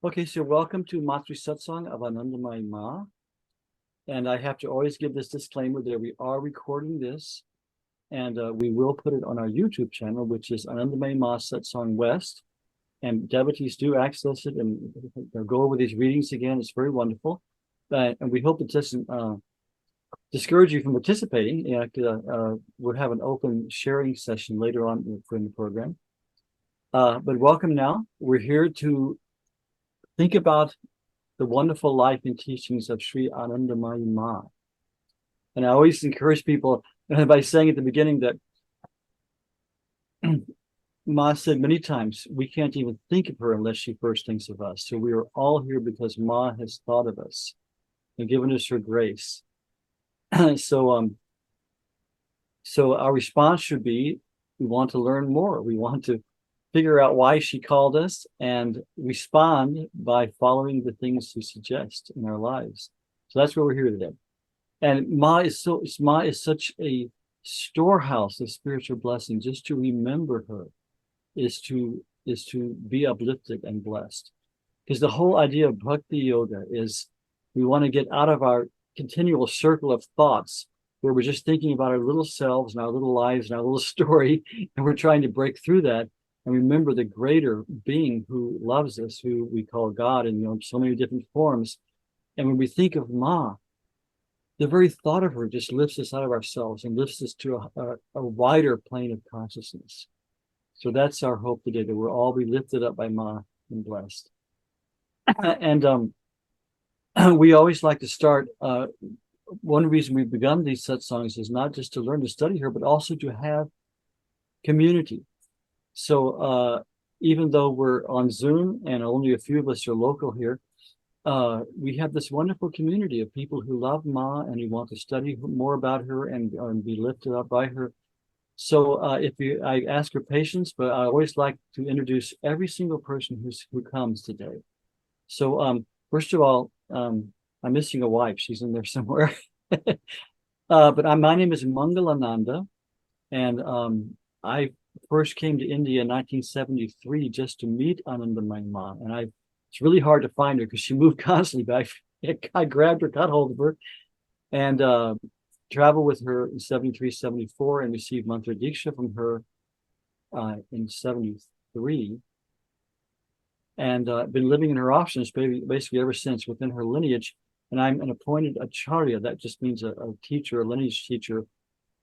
Okay, so welcome to Matri Satsang of Anandamayi Ma. And I have to always give this disclaimer that we are recording this, and we will put it on our YouTube channel, which is Anandamayi Ma Satsang West. And devotees do access it and go over these readings again. It's very wonderful. And we hope it doesn't discourage you from participating. We'll have an open sharing session later on in the program. But welcome now. We're here to think about the wonderful life and teachings of Sri Anandamayi Ma. And I always encourage people by saying at the beginning that Ma said many times, we can't even think of her unless she first thinks of us. So we are all here because Ma has thought of us and given us her grace. So our response should be, we want to learn more. We want to figure out why she called us and respond by following the things she suggests in our lives. So that's where we're here today. And Ma is such a storehouse of spiritual blessing. Just to remember her is to be uplifted and blessed. Because the whole idea of bhakti yoga is we want to get out of our continual circle of thoughts where we're just thinking about our little selves and our little lives and our little story, and we're trying to break through that and remember the greater being who loves us, who we call God in so many different forms. And when we think of Ma, the very thought of her just lifts us out of ourselves and lifts us to a wider plane of consciousness. So that's our hope today, that we'll all be lifted up by Ma and blessed. And we always like to start, one reason we've begun these satsangs is not just to learn to study her, but also to have community. So even though we're on Zoom and only a few of us are local here, we have this wonderful community of people who love Ma and who want to study more about her and be lifted up by her. So I ask for patience, but I always like to introduce every single person who comes today. So first of all, I'm missing a wife. She's in there somewhere. But my name is Mangalananda, and I first came to India in 1973 just to meet Anandamayi Ma, and it's really hard to find her because she moved constantly, but I grabbed her, got hold of her, and traveled with her in 73, 74, and received mantra diksha from her in 73, and been living in her options basically ever since within her lineage. And I'm an appointed acharya. That just means a teacher, a lineage teacher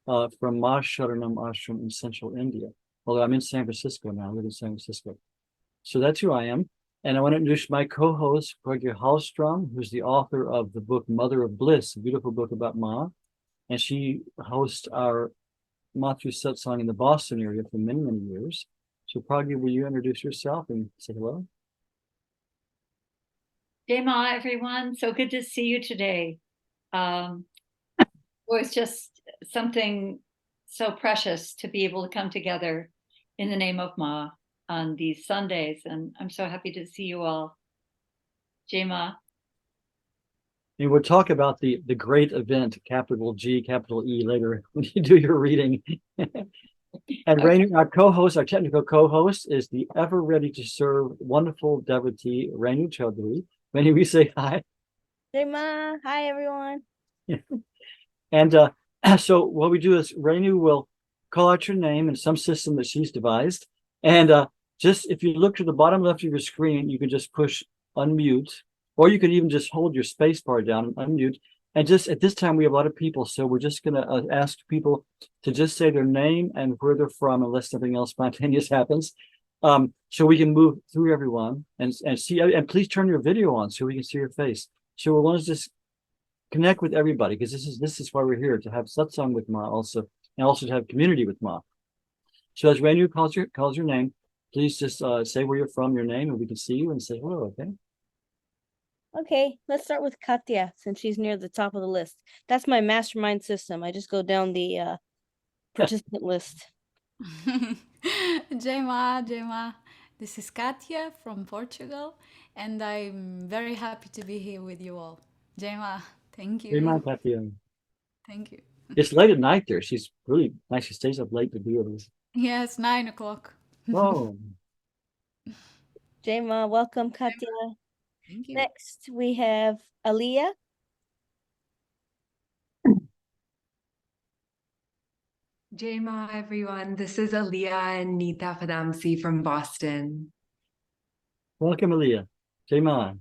from Ma Sharanam Ashram in central India. Although I'm in San Francisco now, I live in San Francisco. So that's who I am. And I want to introduce my co-host, Pragya Hallstrom, who's the author of the book Mother of Bliss, a beautiful book about Ma. And she hosts our Matri Satsang in the Boston area for many, many years. So Pragya, will you introduce yourself and say hello? Jai Ma, everyone. So good to see you today. It was just something so precious to be able to come together in the name of Ma on these Sundays. And I'm so happy to see you all. Jai Ma. And we'll talk about the great event, capital G, capital E, later when you do your reading. And okay. Renu, our co-host, our technical co-host, is the ever ready to serve wonderful devotee, Renu Chaudhary. Renu, we say hi. Hey, Ma. Hi, everyone. And so what we do is Renu will call out your name in some system that she's devised. And just if you look to the bottom left of your screen, you can just push unmute, or you can even just hold your space bar down and unmute. And just at this time, we have a lot of people, so we're just going to ask people to just say their name and where they're from, unless something else spontaneous happens. So we can move through everyone and see, and please turn your video on so we can see your face. So we want to just connect with everybody, because this is why we're here, to have satsang with Ma also, and also to have community with Ma. So as Renu calls your name, please just say where you're from, your name, and we can see you and say hello, okay? Okay, let's start with Catia, since she's near the top of the list. That's my mastermind system. I just go down the participant list. Jai Ma, Jai Ma. This is Catia from Portugal, and I'm very happy to be here with you all. Jai Ma, thank you. Jai Ma, Catia. Thank you. It's late at night there. She's really nice. She stays up late to do this. Yes, 9 o'clock. Oh. Jai Ma, welcome, Catia. Thank you. Next, we have Aliyah. Jai Ma, everyone. This is Aaliyah and Neeta Padamsi from Boston. Welcome, Aliyah. Jaiman.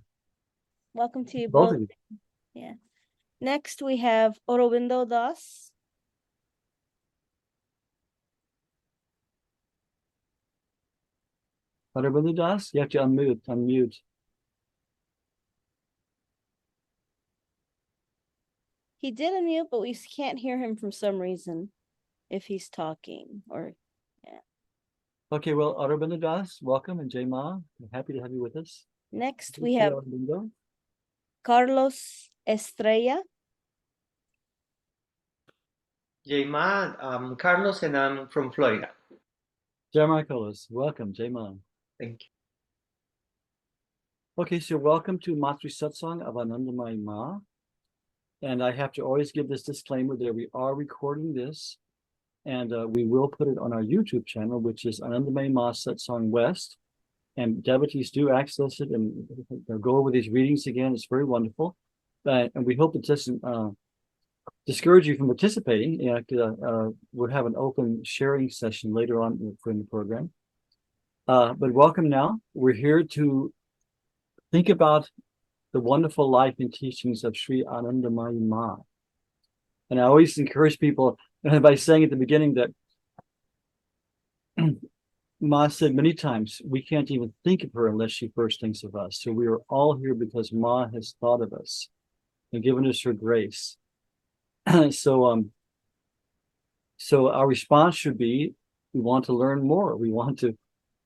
Welcome to you Both both. of you. Yeah. Next, we have Aurobindo Das. Aurobindo Das, you have to unmute. He did unmute, but we can't hear him for some reason if he's talking or Okay, well, Aurobindo Das, welcome, and Jaiman, happy to have you with us. next we have Aurobindo. Carlos Estrella. Jai Ma, I'm Carlos and I'm from Florida. Jaiman Carlos, welcome, Jaiman. Thank you. Okay, so welcome to Matri Satsang of Anandamayi Ma. And I have to always give this disclaimer that we are recording this, and we will put it on our YouTube channel, which is Anandamayi Ma Satsang West. And devotees do access it and go over these readings again. It's very wonderful. And we hope it doesn't discourage you from participating. We'll have an open sharing session later on in the program. But welcome now. We're here to think about the wonderful life and teachings of Sri Anandamayi Ma. And I always encourage people by saying at the beginning that Ma said many times, we can't even think of her unless she first thinks of us. So we are all here because Ma has thought of us and given us her grace. So our response should be, we want to learn more. We want to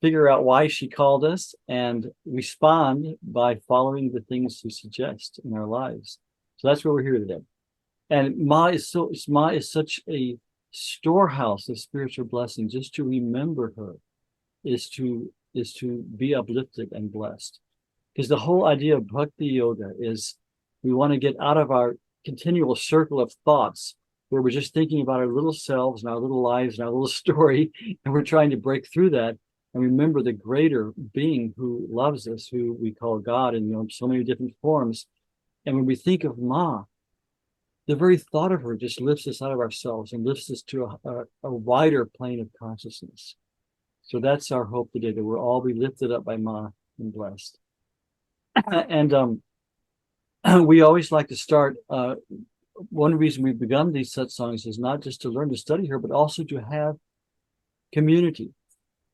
figure out why she called us and respond by following the things she suggests in our lives. So that's where we're here today. And Ma is such a storehouse of spiritual blessing. Just to remember her is to be uplifted and blessed. Because the whole idea of bhakti yoga is we want to get out of our continual circle of thoughts where we're just thinking about our little selves and our little lives and our little story, and we're trying to break through that and remember the greater being who loves us, who we call God in so many different forms. And when we think of Ma, the very thought of her just lifts us out of ourselves and lifts us to a wider plane of consciousness. So that's our hope today, that we'll all be lifted up by Ma and blessed. And we always like to start, one reason we've begun these satsangs is not just to learn to study her, but also to have community.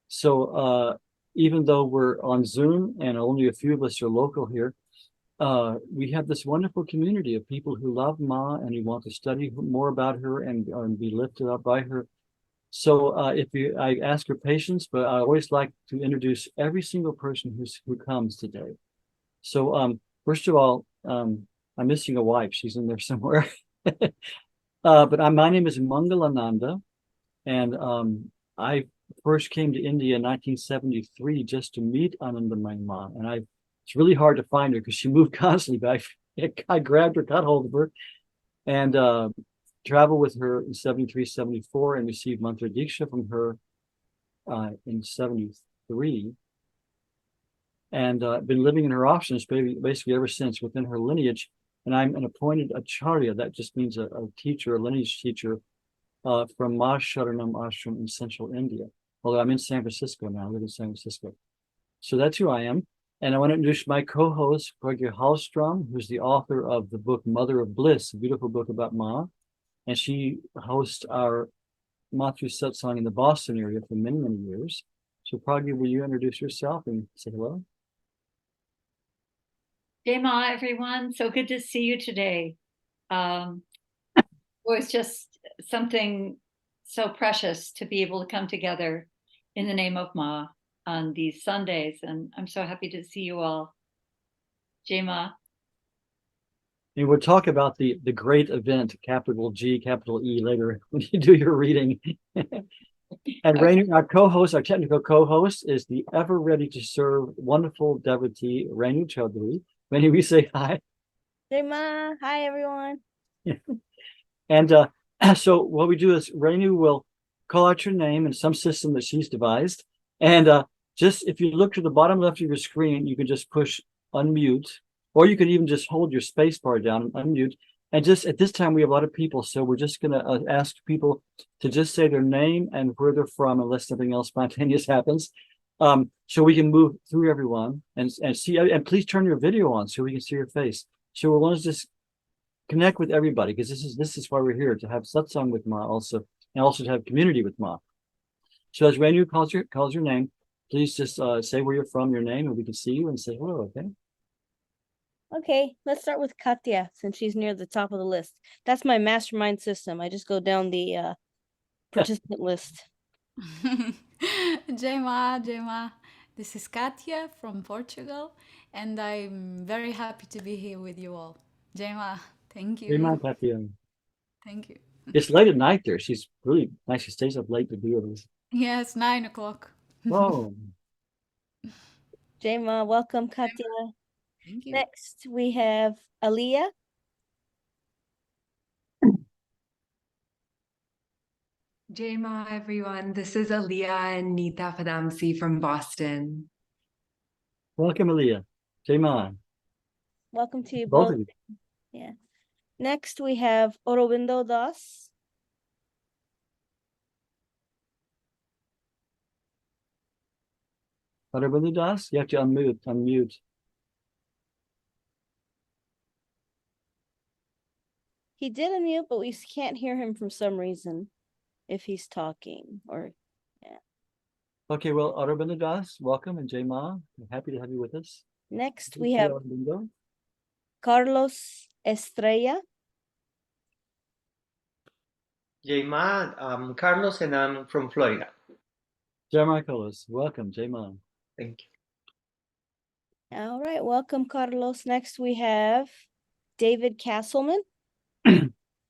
So even though we're on Zoom and only a few of us are local here, we have this wonderful community of people who love Ma and who want to study more about her and be lifted up by her. So I ask for patience, but I always like to introduce every single person who comes today. So first of all, I'm missing a wife. She's in there somewhere. But my name is Mangalananda, and I first came to India in 1973 just to meet Anandamayi Ma. And it's really hard to find her because she moved constantly, but I grabbed her, got hold of her, and traveled with her in 73, 74, and received mantra diksha from her in 73. And been living in her ashram basically ever since within her lineage. And I'm an appointed acharya. That just means a teacher, a lineage teacher from Ma Sharanam ashram in central India. Although I'm in San Francisco now, I live in San Francisco. So that's who I am. And I want to introduce my co-host, Pragya Hallstrom, who's the author of the book Mother of Bliss, a beautiful book about Ma. And she hosts our Matri Satsang in the Boston area for many, many years. So Pragya, will you introduce yourself and say hello? Jai Ma, everyone. So good to see you today. It was just something so precious to be able to come together in the name of Ma on these Sundays. And I'm so happy to see you all. Jai Ma. And we'll talk about the great event, capital G, capital E, later when you do your reading. And Renu, our co-host, our technical co-host, is the ever ready to serve wonderful devotee, Renu Chaudhary. Renu, we say hi. Jai Ma. Hi, everyone. And so what we do is Renu will call out your name in some system that she's devised. And just if you look to the bottom left of your screen, you can just push unmute, or you could even just hold your space bar down and unmute. And just at this time, we have a lot of people, so we're just going to ask people to just say their name and where they're from, unless something else spontaneous happens. So we can move through everyone and see, and please turn your video on so we can see your face. So we want to just connect with everybody, because this is why we're here, to have satsang with Ma also, and also to have community with Ma. So as Renu calls your name, please just say where you're from, your name, and we can see you and say hello, okay? Okay, let's start with Catia since she's near the top of the list. That's my mastermind system. I just go down the participant list. Jai Ma, Jai Ma. This is Catia from Portugal, and I'm very happy to be here with you all. Jai Ma, thank Hey, Ma, you. Catia. Thank you. It's late at night there. She's really nice. She stays up late to do this. Yes, 9 o'clock. Oh, Jai Ma, welcome, Catia. Thank you. Next, we have Aliyah. Jai Ma, everyone. This is Aliyah and Nita Padamsi from Boston. welcome, Aliyah. Jai Ma. Welcome to you Both both. of you. Yeah. Next, we have Aurobindo Das. Anandamayi Das, you have to unmute. He did unmute, but we can't hear him for some reason if he's talking or Okay, well, Aurobindo Das, welcome, and Jai Ma, we're happy to have you with us. next we have Aurobindo. Carlos Estrella. Jai Ma, I'm Carlos and I'm from Florida. Jai Ma Carlos, welcome, Jai Ma. Thank you. All right, welcome, Carlos. Next we have David Castleman.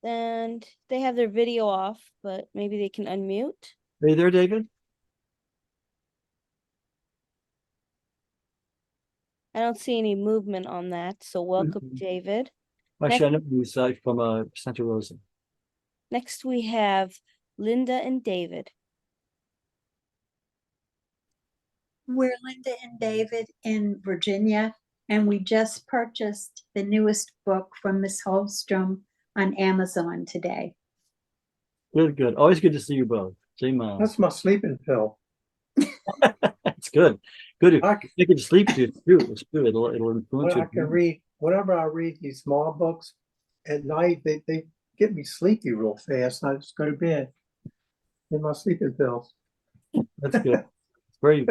And they have their video off, but maybe they can unmute. Are you there, David? I don't see any movement on that, so welcome, Mhm. David. Actually, I know he's from Santa Rosa. Next we have Linda and David. We're Linda and David in Virginia, and we just purchased the newest book from Miss Holstrom on Amazon today. Good, good. Always good to see you both. Jai Ma. That's my sleeping pill. It's good. Good. I, c- You can sleep too. It's true. It'll influence I you. can read, whenever I read these small books at night, they get me sleepy real fast. I just go to bed in my sleeping pills. That's good. It's very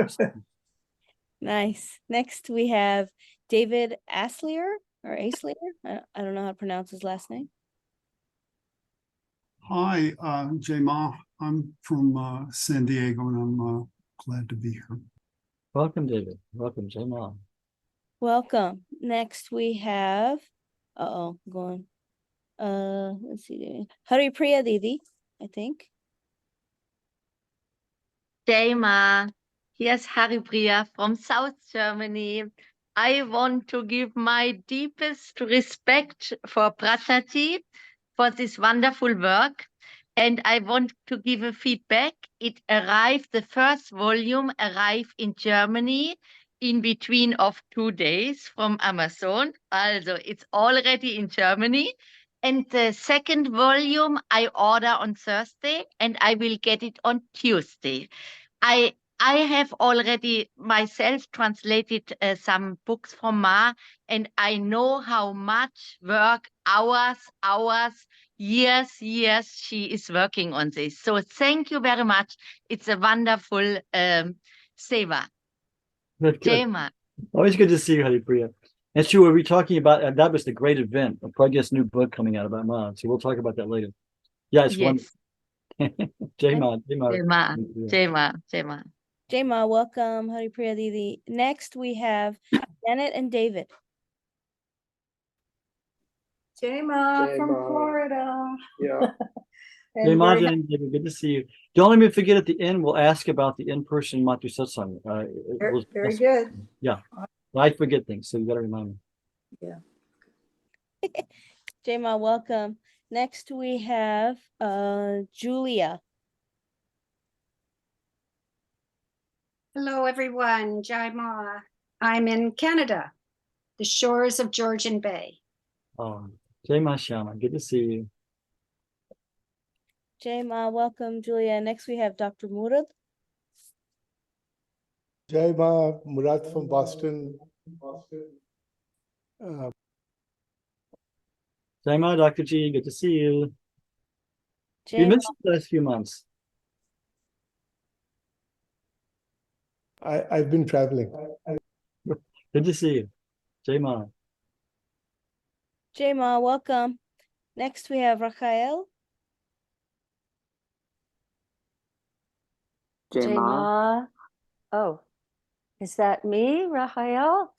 Nice. Next we have David Aslier or Aslier. I don't know how to pronounce his last name. Hi, Jai Ma. I'm from San Diego, and I'm glad to be here. welcome, David. Welcome, Jai Ma. Welcome. Next we have going. Let's see. Haripriya Didi, I think. Jai Ma, here's Haripriya from South Germany. I want to give my deepest respect for Prasati for this wonderful work. And I want to give a feedback. It arrived, the first volume arrived in Germany in between of 2 days from Amazon. Also, it's already in Germany. And the second volume I order on Thursday, and I will get it on Tuesday. I have already myself translated some books from Ma, and I know how much work, hours, years she is working on this. So thank you very much. It's a wonderful seva. Good, Jai good. Ma. Always good to see you, Haripriya. And Sue, were we talking about that was the great event, a Pragya's new book coming out about Ma. So we'll talk about that later. Yeah, it's Yes. wonderful. Jai Ma, Jai Ma. Jai Ma. Jai Ma. Jai Ma. Jai Ma, welcome. Haripriya Didi. Next we have Janet and David. Jai Ma Jai from Ma. Florida. Yeah. Jai And Ma, very Janet, David, good to see you. Don't let me forget at the end, we'll ask about the in-person Matu Satsang. very good. Yeah, I forget things, so you gotta remind me. Jai Ma, welcome. Next we have Julia. Hello, everyone. Jai Ma. I'm in Canada. the shores of Georgian Bay. Oh, Jai Ma Shama, good to see you. Jai Ma, welcome, Julia. Next we have Dr. Murad. Jai Ma, Murad from Boston. Jai Ma, Dr. G, good to see you. Jai You Ma, missed the last few months. I've been traveling. Good to see you. Jai Ma. Jai Ma, welcome. Next we have Rafael. Jai Ma. Oh, is that me, Rafael?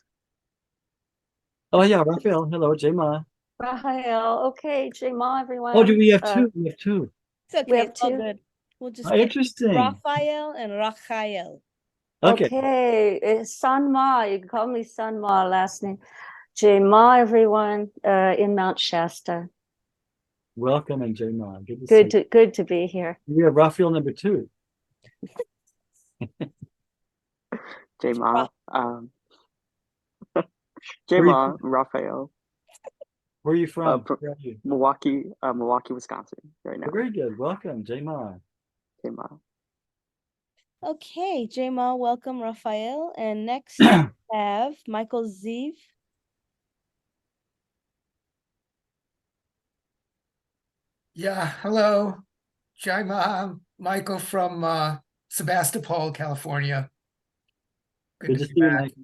Oh yeah, Raphael. Hello, Jai Ma. Rafael. Okay, Jai Ma, everyone. Oh, do we have two? We have two. It's okay, We have it's all two. good. We'll just Oh, get interesting. Raphael and Rafael. Okay. Okay, it's San Ma. You can call me San Ma, last name. Jai Ma, everyone, in Mount Shasta. Welcome and Jai Ma. Good to see you. Good to be here. We have Raphael number 2. Jai Ma. Jai Where you Ma, from? Rafael. Where are you from? From Where are you? Milwaukee, Wisconsin, right now. Very good. Welcome, Jai Ma. Jai Ma. Okay, Jai Ma, welcome, Rafael. And next we have Michael Zeev. Yeah, hello. Jai Ma, Michael from Sebastopol, California. Good to see you, Mike.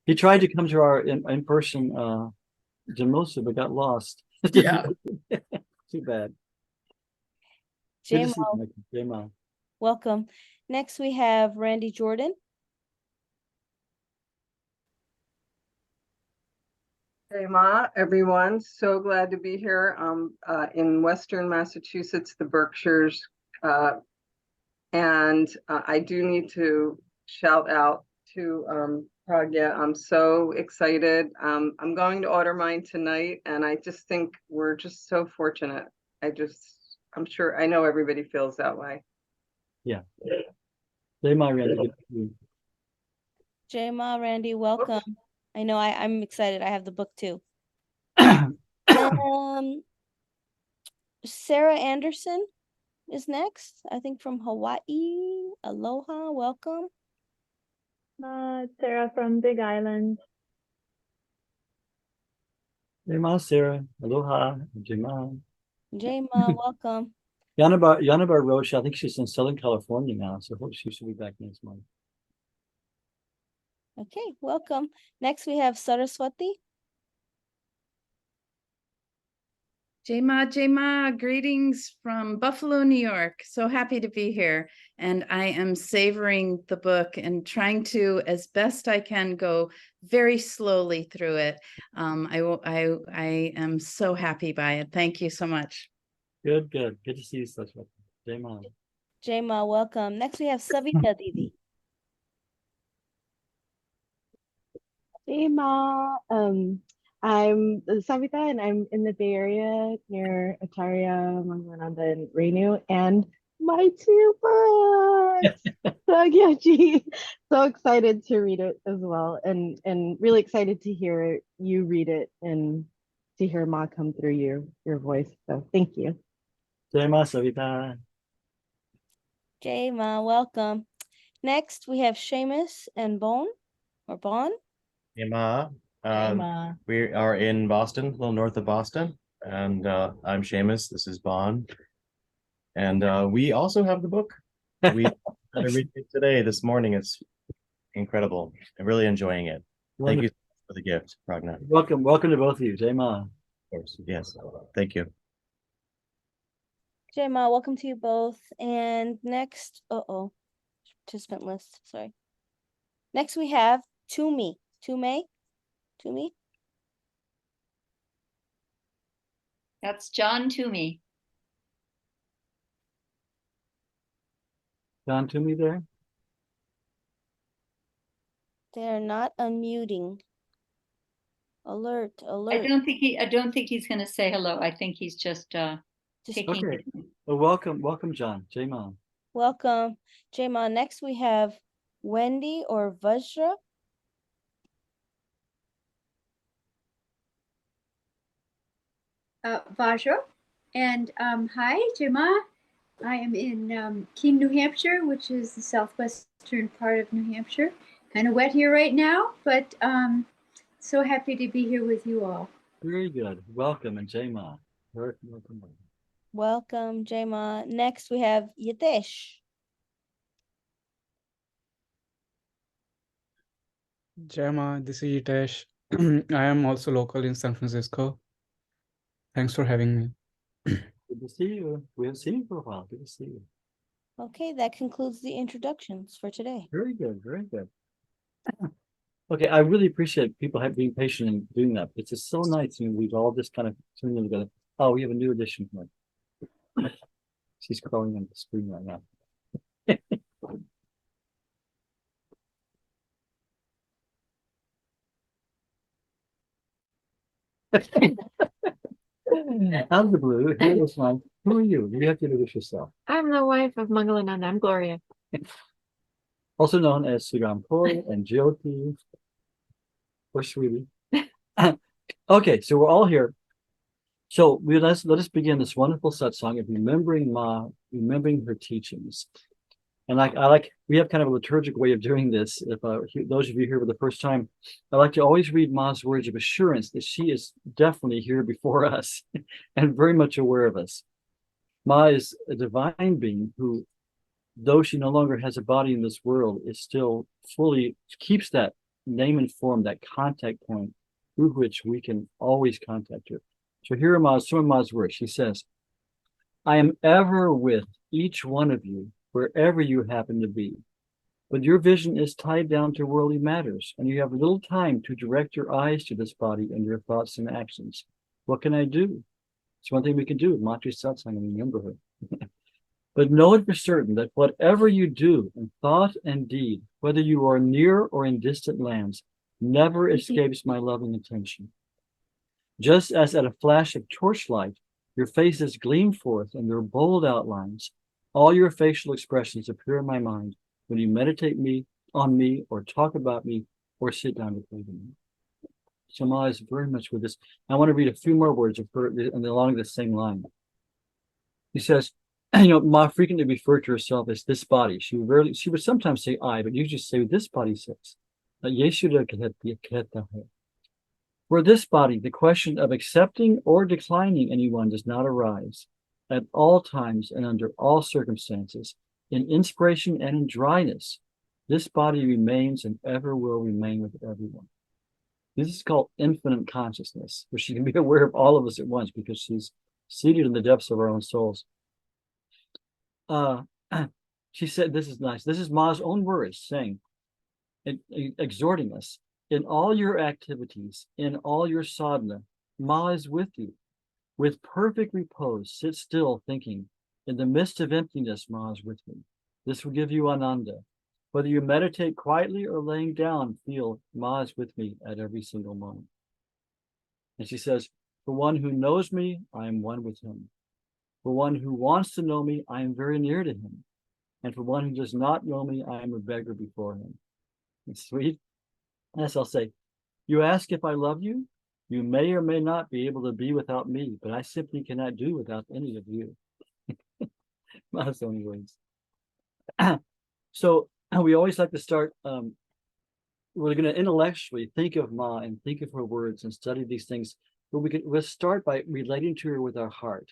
He tried to come to our in-person Jamosa, but got lost. Yeah. Too bad. Jai Good to see Ma, you, Mike. Jai Ma. welcome. Next we have Randy Jordan. Hey Ma, everyone. So glad to be here. In Western Massachusetts, the Berkshires. And I do need to shout out to Pragya. I'm so excited. I'm going to order mine tonight, and I just think we're just so fortunate. I'm sure, I know everybody feels that way. Yeah. Jai Ma, Randy. Good to see you. Jai Ma, Randy, welcome. I know I'm excited. I have the book too. Sarah Anderson is next, I think from Hawaii. Aloha, welcome. Sarah from Big Island. Jai Ma, Sarah. Aloha. Jai Ma. Jai Ma, welcome. Yanabar Roche, I think she's in Southern California now, so I hope she should be back next month. Okay, welcome. Next we have Saraswati. Jai Ma, greetings from Buffalo, New York. So happy to be here. And I am savoring the book and trying to, as best I can, go very slowly through it. I am so happy by it. Thank you so much. Good. Good to see you, Saraswati. Jai Ma. Jai Ma, welcome. Next we have Savita Didi. Hey Ma, I'm Savita and I'm in the Bay Area near Acharya, Mangalananda, and Renu, and my 2 books. So yeah, gee, so excited to read it as well, and really excited to hear you read it and to hear Ma come through your voice. So thank you. Jai Ma, Savita. Jai Ma, welcome. Next we have Seamus and Bon. Hey Ma. Ma. We are in Boston, a little north of Boston, and I'm Seamus. This is Bon, and we also have the book. We had to read it today, this morning. It's incredible. I'm really enjoying it. Thank you for the gift, Pragna. Welcome to both of you, Jai Ma. Of course, yes. Thank you. Jai Ma, welcome to you both. And next, participant list, sorry. Next we have Tumi. That's John Toomey. John Toomey there? They're not unmuting. Alert. I don't think he's going to say hello. I think he's just taking. Okay. Well, welcome, John. Jai Ma. Welcome, Jai Ma. Next we have Wendy or Vajra. Vajra. And hi, Jima. I am in Keene, New Hampshire, which is the southwestern part of New Hampshire. Kind of wet here right now, but so happy to be here with you all. Very good. Welcome, and Jai Ma. Welcome. Welcome, Jema. Next, we have Yitesh. Jai Ma, this is Hitesh. I am also local in San Francisco. Thanks for having me. Good to see you. We haven't seen you for a while. Good to see you. Okay, that concludes the introductions for today. Very good. Very good. Okay, I really appreciate people being patient and doing that. It's just so nice. We've all just kind of tuned in together. Oh, we have a new addition here. She's crawling on the screen right now. Out of the blue, here was mine. Who are you? You have to introduce yourself. I'm the wife of Mangalananda. I'm Gloria. Also known as Sriram Kaur and Jyoti or Sweetie. Okay, so we're all here. So let us begin this wonderful satsang of remembering Ma, remembering her teachings. And we have kind of a liturgic way of doing this. If those of you here for the first time, I like to always read Ma's words of assurance that she is definitely here before us and very much aware of us. Ma is a divine being who, though she no longer has a body in this world, is still fully keeps that name and form, that contact point through which we can always contact her. So here are some of Ma's words. She says, I am ever with each one of you, wherever you happen to be. But your vision is tied down to worldly matters, and you have little time to direct your eyes to this body and your thoughts and actions. What can I do? It's one thing we can do, Matri Satsang, and remember her. But know it for certain that whatever you do in thought and deed, whether you are near or in distant lands, never escapes my loving attention. Just as at a flash of torchlight, your faces gleam forth in their bold outlines, all your facial expressions appear in my mind when you meditate on me, or talk about me, or sit down to play with me. So Ma is very much with this. I want to read a few more words of her along the same line. He says, Ma frequently referred to herself as this body. She would sometimes say I, but usually say this body says. For this body, the question of accepting or declining anyone does not arise. At all times and under all circumstances, in inspiration and in dryness, this body remains and ever will remain with everyone. This is called infinite consciousness, where she can be aware of all of us at once because she's seated in the depths of our own souls. She said, this is nice. This is Ma's own words saying, exhorting us, in all your activities, in all your sadhana, Ma is with you. With perfect repose, sit still thinking, in the midst of emptiness, Ma is with me. This will give you ananda. Whether you meditate quietly or laying down, feel Ma is with me at every single moment. And she says, for one who knows me, I am one with him. For one who wants to know me, I am very near to him. And for one who does not know me, I am a beggar before him. It's sweet. Yes, I'll say, you ask if I love you? You may or may not be able to be without me, but I simply cannot do without any of you. That's only words. So we always like to start, we're going to intellectually think of Ma and think of her words and study these things, but we'll start by relating to her with our heart.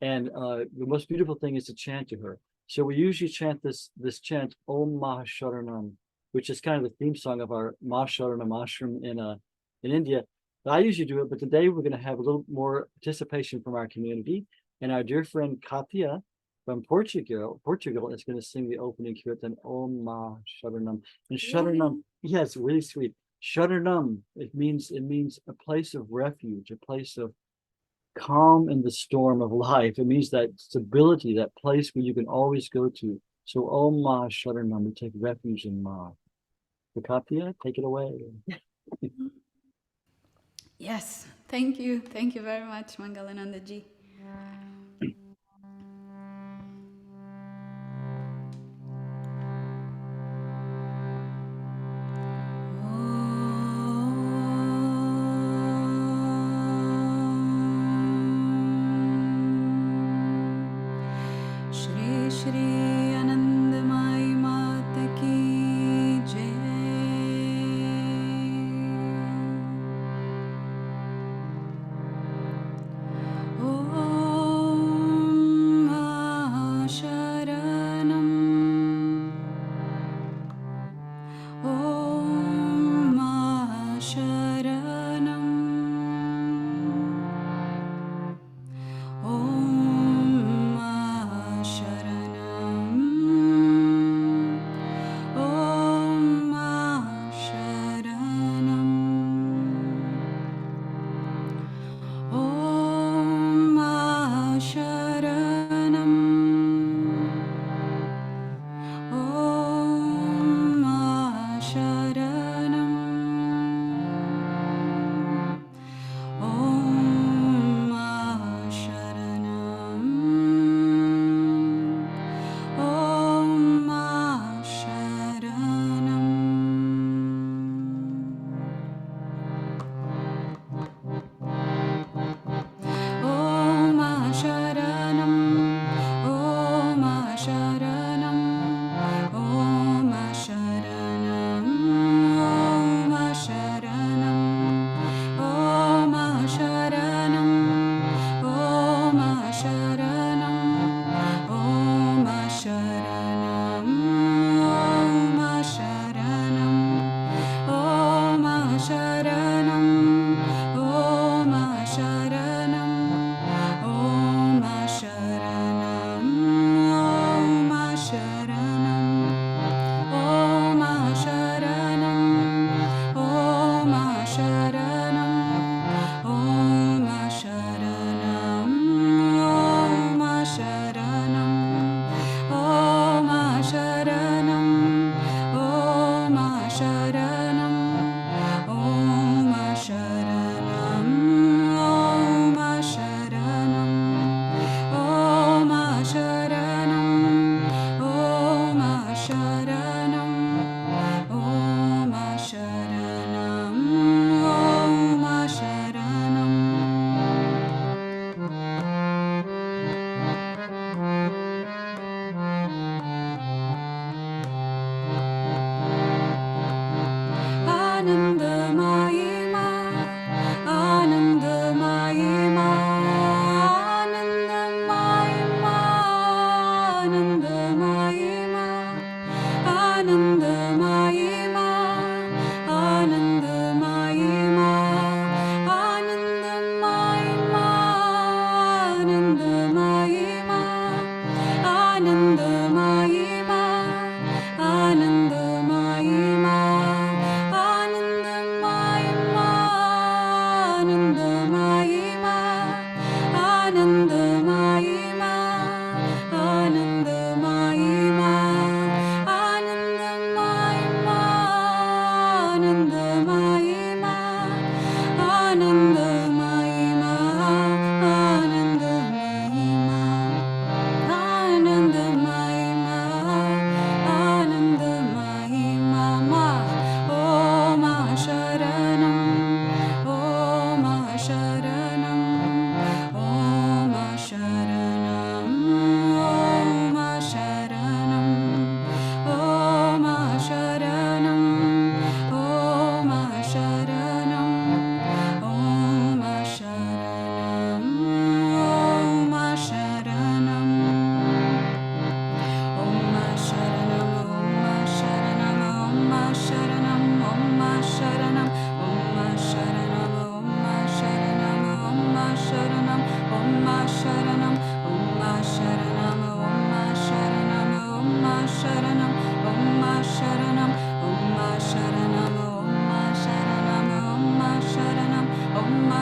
And the most beautiful thing is to chant to her. So we usually chant this chant, Om Ma Sharanam, which is kind of the theme song of our Ma Sharanam ashram in India. I usually do it, but today we're going to have a little more participation from our community. And our dear friend Catia from Portugal is going to sing the opening kirtan, Om Ma Sharanam. And Sharanam, yeah, it's really sweet. Sharanam, it means a place of refuge, a place of calm in the storm of life. It means that stability, that place where you can always go to. So Om Ma Sharanam, we take refuge in Ma. So Catia, take it away. Yes, thank you. Thank you very much, Mangalananda ji.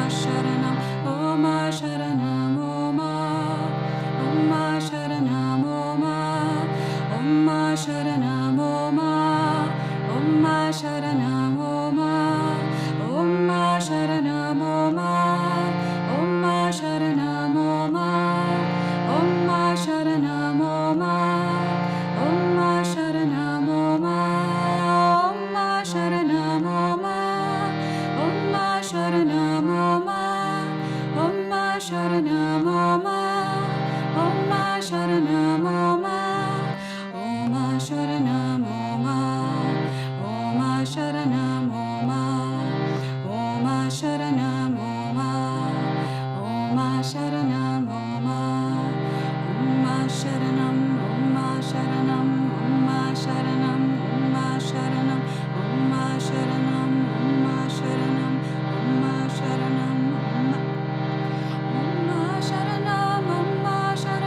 Sharanam, Om Ma Sharanam, Om Ma, Om Ma Sharanam, Om Ma, Om Ma Sharanam, Om Ma, Om Ma Sharanam, Om Ma, Om Ma Sharanam, Om Ma, Om Ma Sharanam, Om Ma, Om Ma Sharanam, Om Ma, Om Ma Sharanam, Om Ma, Om Ma Sharanam, Om Ma, Om Ma Sharanam, Om Ma, Om Ma Sharanam, Om Ma, Om Ma Sharanam, Om Ma, Om Ma Sharanam, Om Ma, Om Ma Sharanam, Om Ma, Om Ma Sharanam, Om Ma, Om Ma Sharanam, Om Ma, Om Ma Sharanam, Om Ma Sharanam, Om Ma Sharanam, Om Ma Sharanam, Om Ma Sharanam, Om Ma Sharanam, Om Ma Sharanam, Om Ma Sharanam, Om Ma Sharanam,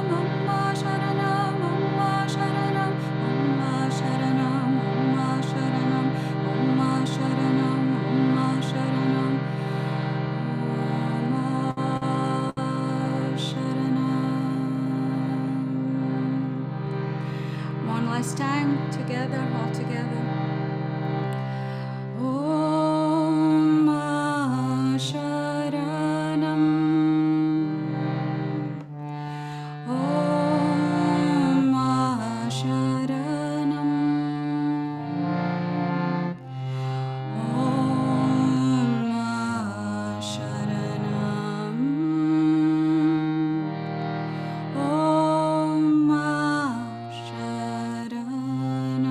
Om Ma Sharanam, Om Ma Sharanam, Om Ma Sharanam, Om Ma Sharanam, Om Ma Sharanam, Om Ma Sharanam, one last time, together, all together. Om Ma Sharanam. Om Ma Sharanam. Om Ma Sharanam. Om Ma Sharanam.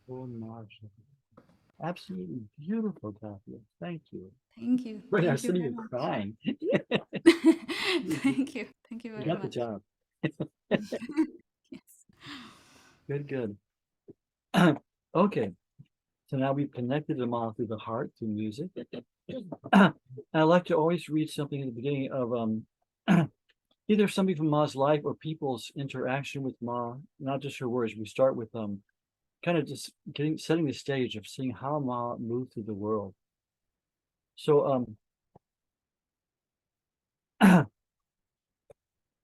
Oh, Marcia. Absolutely beautiful, Catia. Thank you. Thank you. Right, I Thank was you sitting very here much. crying. Thank you. Thank you You very got the much. job. Yes. Good, good. Okay, so now we've connected them all through the heart, through music. I like to always read something at the beginning of either something from Ma's life or people's interaction with Ma, not just her words. We start with kind of just setting the stage of seeing how Ma moved through the world. So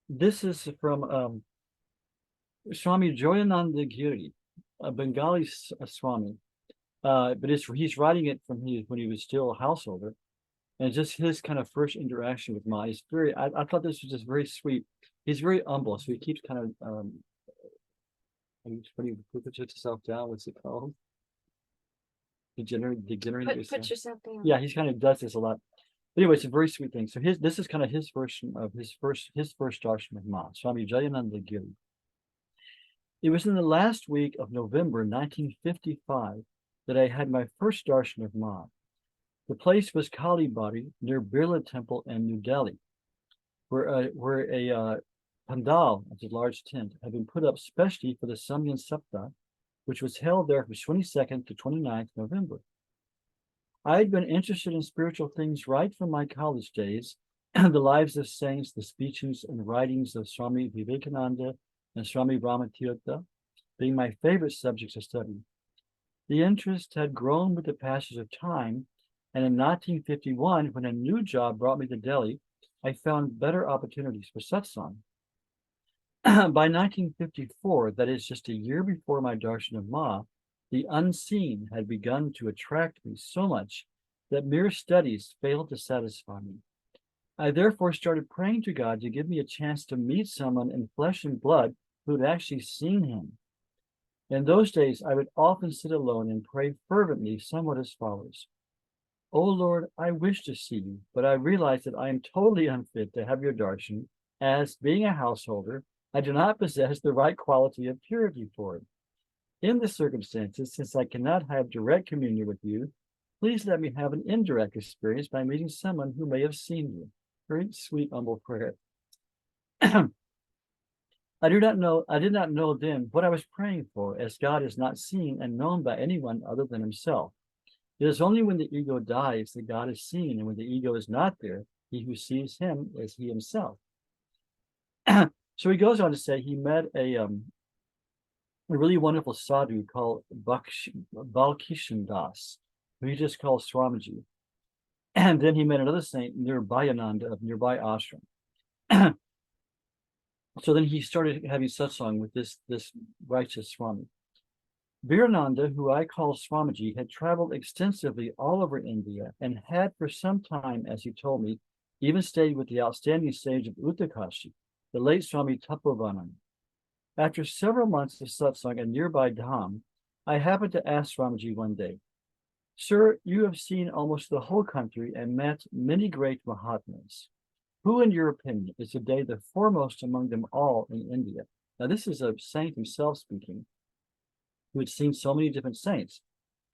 this is from Swami Joyananda Giri, a Bengali Swami, but he's writing it from when he was still a householder, and just his kind of first interaction with Ma. He's very. I thought this was just very sweet. He's very humble, so he keeps kind of when you put yourself down. What's it called? Degenerate yourself. Put yourself down. Yeah, he's kind of does this a lot. Anyway, it's a very sweet thing. So this is kind of his version of his first darshan with Ma, Swami Jayananda Giri. It was in the last week of November 1955 that I had my first darshan of Ma. The place was Kalibari near Birla Temple in New Delhi, where a pandal, that's a large tent, had been put up specially for the Samyan Sapta, which was held there from 22nd to 29th November. I had been interested in spiritual things right from my college days, the lives of saints, the speeches and writings of Swami Vivekananda and Swami Ramatirtha being my favorite subjects of study. The interest had grown with the passage of time, and in 1951, when a new job brought me to Delhi, I found better opportunities for satsang. By 1954, that is just a year before my darshan of Ma, the unseen had begun to attract me so much that mere studies failed to satisfy me. I therefore started praying to God to give me a chance to meet someone in flesh and blood who had actually seen him. In those days, I would often sit alone and pray fervently, somewhat as follows. O Lord, I wish to see you, but I realize that I am totally unfit to have your darshan, as, being a householder, I do not possess the right quality of purity for it. In the circumstances, since I cannot have direct communion with you, please let me have an indirect experience by meeting someone who may have seen you. Very sweet, humble prayer. I did not know then what I was praying for, as God is not seen and known by anyone other than himself. It is only when the ego dies that God is seen, and when the ego is not there, He who sees him is he himself. So he goes on to say he met a really wonderful sadhu called Balkishan Das, who he just calls Swamiji. And then he met another saint near Bayananda of nearby ashram. So then he started having satsang with this righteous Swami. Virananda, who I call Swamiji, had traveled extensively all over India and had for some time, as he told me, even stayed with the outstanding sage of Uttarkashi, the late Swami Tapovanam. After several months of satsang in nearby Dham, I happened to ask Swamiji one day, "Sir, you have seen almost the whole country and met many great Mahatmas. Who, in your opinion, is today the foremost among them all in India?" Now, this is a saint himself speaking, who had seen so many different saints.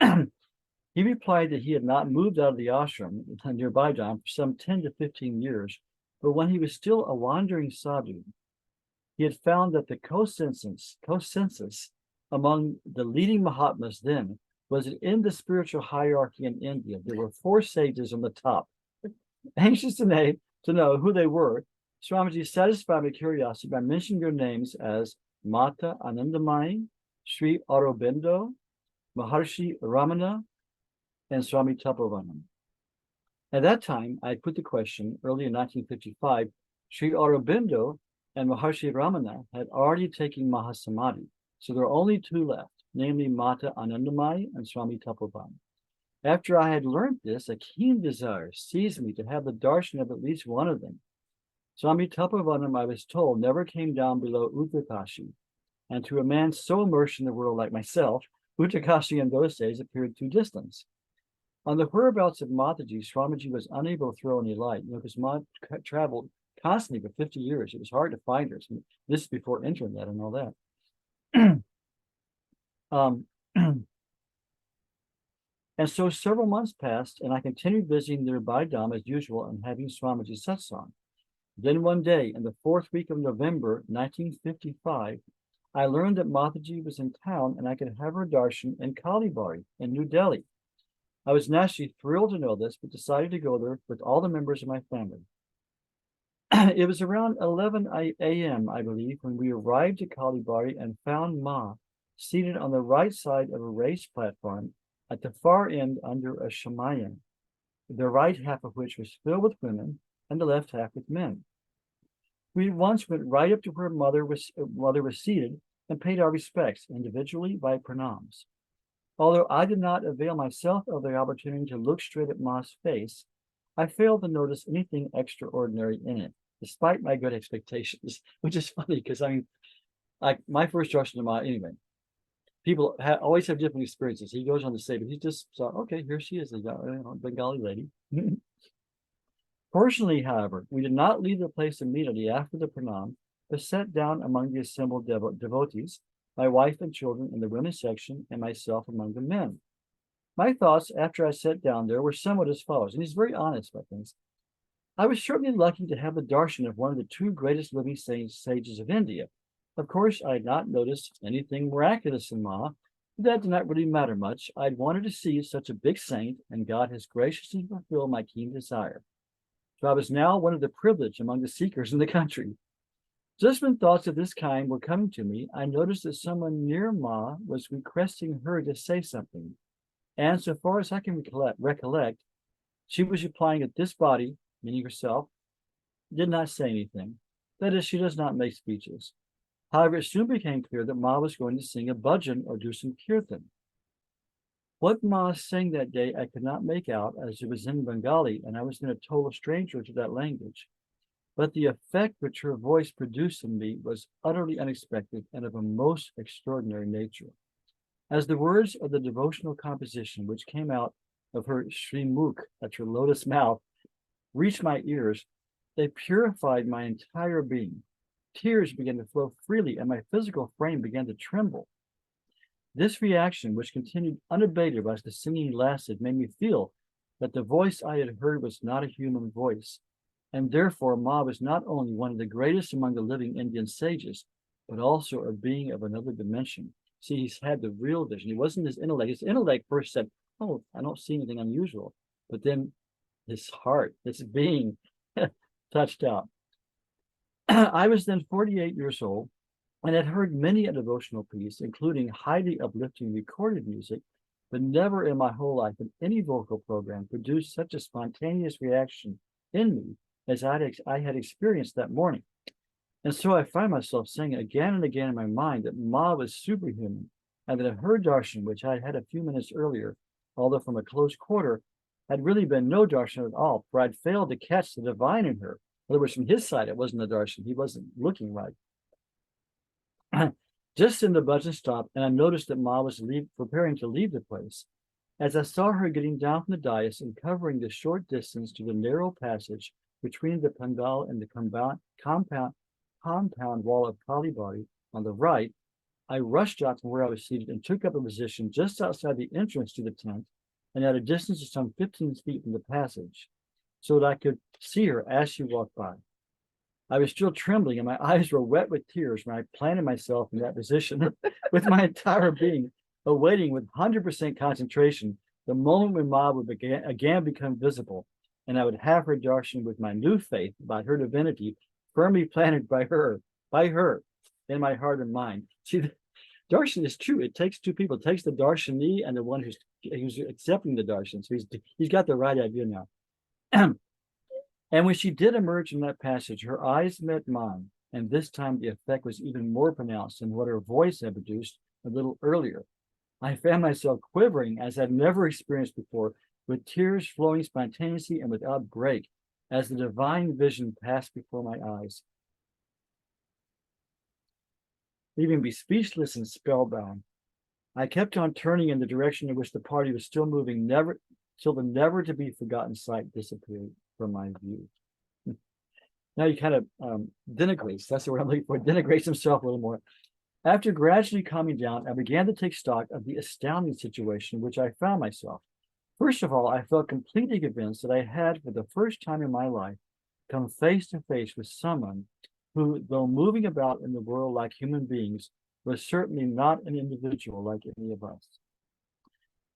He replied that he had not moved out of the ashram nearby Dham for some 10 to 15 years, but when he was still a wandering sadhu, he had found that the consensus among the leading Mahatmas then was that in the spiritual hierarchy in India, there were 4 sages on the top. Anxious to know who they were, Swamiji satisfied my curiosity by mentioning their names as Mata Anandamayi, Sri Aurobindo, Maharshi Ramana, and Swami Tapovanam. At that time, I put the question, early in 1955, Sri Aurobindo and Maharshi Ramana had already taken Mahasamadhi, so there were only 2 left, namely Mata Anandamayi and Swami Tapovanam. After I had learned this, a keen desire seized me to have the darshan of at least one of them. Swami Tapovanam, I was told, never came down below Uttarkashi, and to a man so immersed in the world like myself, Uttarkashi in those days appeared too distant. On the whereabouts of Mataji, Swamiji was unable to throw any light, because Ma traveled constantly for 50 years. It was hard to find her. So this is before internet and all that. And so several months passed, and I continued visiting nearby Dham as usual and having Swamiji satsang. Then one day, in the 4th week of November, 1955, I learned that Mataji was in town and I could have her darshan in Kalibari in New Delhi. I was naturally thrilled to know this, but decided to go there with all the members of my family. It was around 11 a.m., I believe, when we arrived at Kalibari and found Ma seated on the right side of a raised platform at the far end under a shamayan, the right half of which was filled with women and the left half with men. We at once went right up to where mother was seated and paid our respects individually by pranams. Although I did not avail myself of the opportunity to look straight at Ma's face, I failed to notice anything extraordinary in it, despite my good expectations, which is funny because my first darshan to Ma, anyway, people always have different experiences. He goes on to say, but he just saw, okay, here she is, a Bengali lady. Fortunately, however, we did not leave the place immediately after the pranam, but sat down among the assembled devotees, my wife and children in the women's section, and myself among the men. My thoughts after I sat down there were somewhat as follows, and he's very honest about things. I was certainly lucky to have the darshan of one of the 2 greatest living sages of India. Of course, I had not noticed anything miraculous in Ma, but that did not really matter much. I'd wanted to see such a big saint, and God has graciously fulfilled my keen desire. So I was now one of the privileged among the seekers in the country. Just when thoughts of this kind were coming to me, I noticed that someone near Ma was requesting her to say something. And so far as I can recollect, she was replying that this body, meaning herself, did not say anything. That is, she does not make speeches. However, it soon became clear that Ma was going to sing a bhajan or do some kirtan. What Ma sang that day I could not make out, as it was in Bengali, and I was then a total stranger to that language. But the effect which her voice produced in me was utterly unexpected and of a most extraordinary nature. As the words of the devotional composition which came out of her Srimukh, at her lotus mouth, reached my ears, they purified my entire being. Tears began to flow freely and my physical frame began to tremble. This reaction, which continued unabated as the singing lasted, made me feel that the voice I had heard was not a human voice, and therefore Ma was not only one of the greatest among the living Indian sages, but also a being of another dimension. See, he's had the real vision. It wasn't his intellect. His intellect first said, oh, I don't see anything unusual. But then his heart, his being, touched out. I was then 48 years old and had heard many a devotional piece, including highly uplifting recorded music, but never in my whole life had any vocal program produced such a spontaneous reaction in me as I had experienced that morning. And so I find myself saying again and again in my mind that Ma was superhuman, and that her darshan, which I had a few minutes earlier, although from a close quarter, had really been no darshan at all, for I'd failed to catch the divine in her. In other words, from his side, it wasn't a darshan. He wasn't looking right. Just then the bhajan stopped, and I noticed that Ma was preparing to leave the place. As I saw her getting down from the dais and covering the short distance to the narrow passage between the pandal and the compound wall of Kali Bari on the right, I rushed out from where I was seated and took up a position just outside the entrance to the tent and at a distance of some 15 feet from the passage, so that I could see her as she walked by. I was still trembling and my eyes were wet with tears when I planted myself in that position with my entire being, awaiting with 100% concentration the moment when Ma would again become visible, and I would have her darshan with my new faith about her divinity firmly planted by her in my heart and mind. See, the darshan is true. It takes two people. It takes the darshani and the one who's accepting the darshan. So he's got the right idea now. And when she did emerge in that passage, her eyes met mine, and this time the effect was even more pronounced than what her voice had produced a little earlier. I found myself quivering as I'd never experienced before, with tears flowing spontaneously and without break, as the divine vision passed before my eyes, leaving me speechless and spellbound. I kept on turning in the direction in which the party was still moving, till the never-to-be-forgotten sight disappeared from my view. Now he kind of denigrates, that's the word I'm looking for, denigrates himself a little more. After gradually calming down, I began to take stock of the astounding situation in which I found myself. First of all, I felt completely convinced that I had, for the first time in my life, come face to face with someone who, though moving about in the world like human beings, was certainly not an individual like any of us.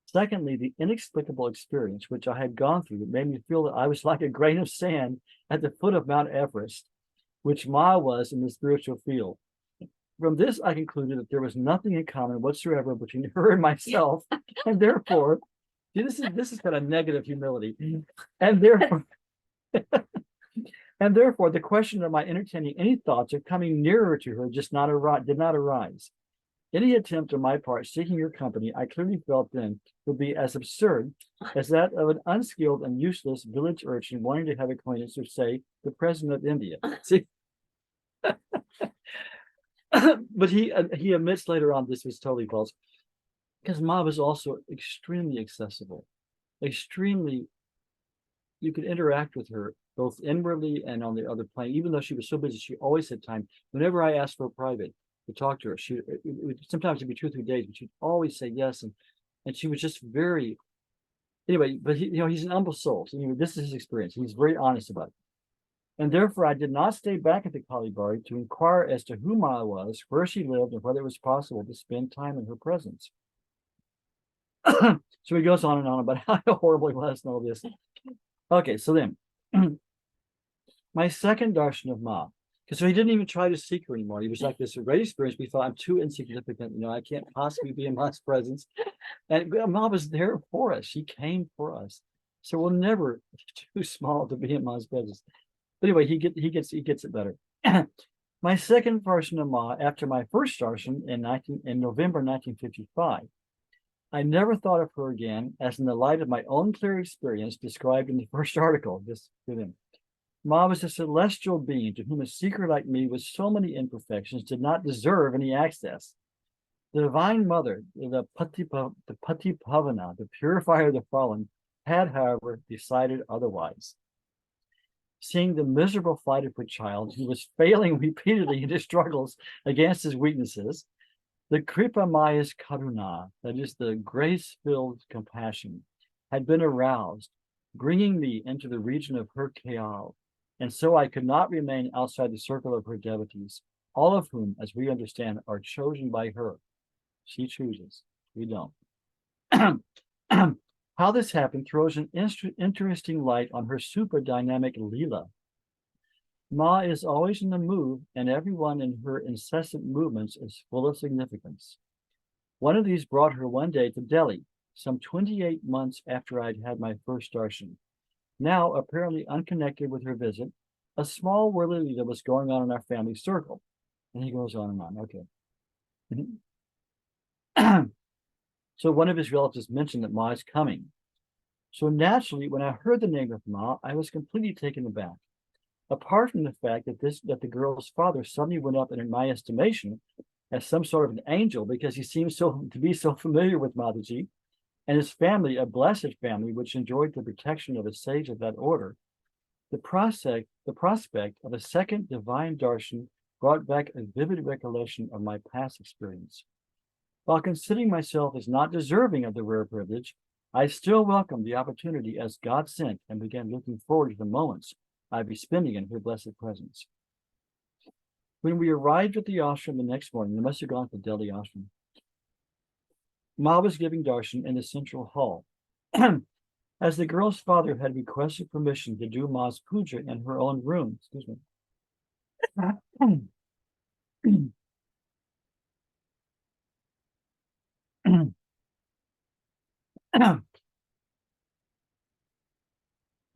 Secondly, the inexplicable experience which I had gone through made me feel that I was like a grain of sand at the foot of Mount Everest, which Ma was in the spiritual field. From this, I concluded that there was nothing in common whatsoever between her and myself, and therefore, see, this is kind of negative humility, and therefore, the question of my entertaining any thoughts of coming nearer to her did not arise. Any attempt on my part seeking her company, I clearly felt then, would be as absurd as that of an unskilled and useless village urchin wanting to have acquaintance with, say, the President of India. See? But he admits later on this was totally false, because Ma was also extremely accessible, you could interact with her both inwardly and on the other plane. Even though she was so busy, she always had time. Whenever I asked for private to talk to her, sometimes it'd be 2 or 3 days, but she'd always say yes, and she was just very, anyway. But he's an humble soul. So this is his experience. He's very honest about it. And therefore, I did not stay back at the Kali Bari to inquire as to who Ma was, where she lived, and whether it was possible to spend time in her presence. So he goes on and on about how horrible he was and all this. Okay, so then, my second darshan of Ma, because so he didn't even try to seek her anymore. He was like this great experience. We thought, I'm too insignificant. I can't possibly be in Ma's presence. And Ma was there for us. She came for us. So we're never too small to be in Ma's presence. But anyway, he gets it better. My second darshan of Ma, after my first darshan in November 1955, I never thought of her again as in the light of my own clear experience described in the first article. This with him. Ma was a celestial being to whom a seeker like me with so many imperfections did not deserve any access. The Divine Mother, the Patipavana, the purifier of the fallen, had, however, decided otherwise. Seeing the miserable plight of her child, who was failing repeatedly in his struggles against his weaknesses, the Kripa Maya's Karuna, that is the grace-filled compassion, had been aroused, bringing me into the region of her Kayal, and so I could not remain outside the circle of her devotees, all of whom, as we understand, are chosen by her. She chooses, we don't. How this happened throws an interesting light on her super dynamic Leela, Ma is always in the move, and everyone in her incessant movements is full of significance. One of these brought her one day to Delhi, some 28 months after I'd had my first darshan. Now, apparently unconnected with her visit, a small worldly that was going on in our family circle. And he goes on and on. Okay. So one of his relatives mentioned that Ma is coming. So naturally, when I heard the name of Ma, I was completely taken aback. Apart from the fact that the girl's father suddenly went up in my estimation as some sort of an angel because he seemed to be so familiar with Mataji, and his family, a blessed family which enjoyed the protection of a sage of that order, the prospect of a second divine darshan brought back a vivid recollection of my past experience. While considering myself as not deserving of the rare privilege, I still welcomed the opportunity as God sent and began looking forward to the moments I'd be spending in her blessed presence. When we arrived at the ashram the next morning, we must have gone to Delhi ashram, Ma was giving darshan in the central hall. As the girl's father had requested permission to do Ma's puja in her own room,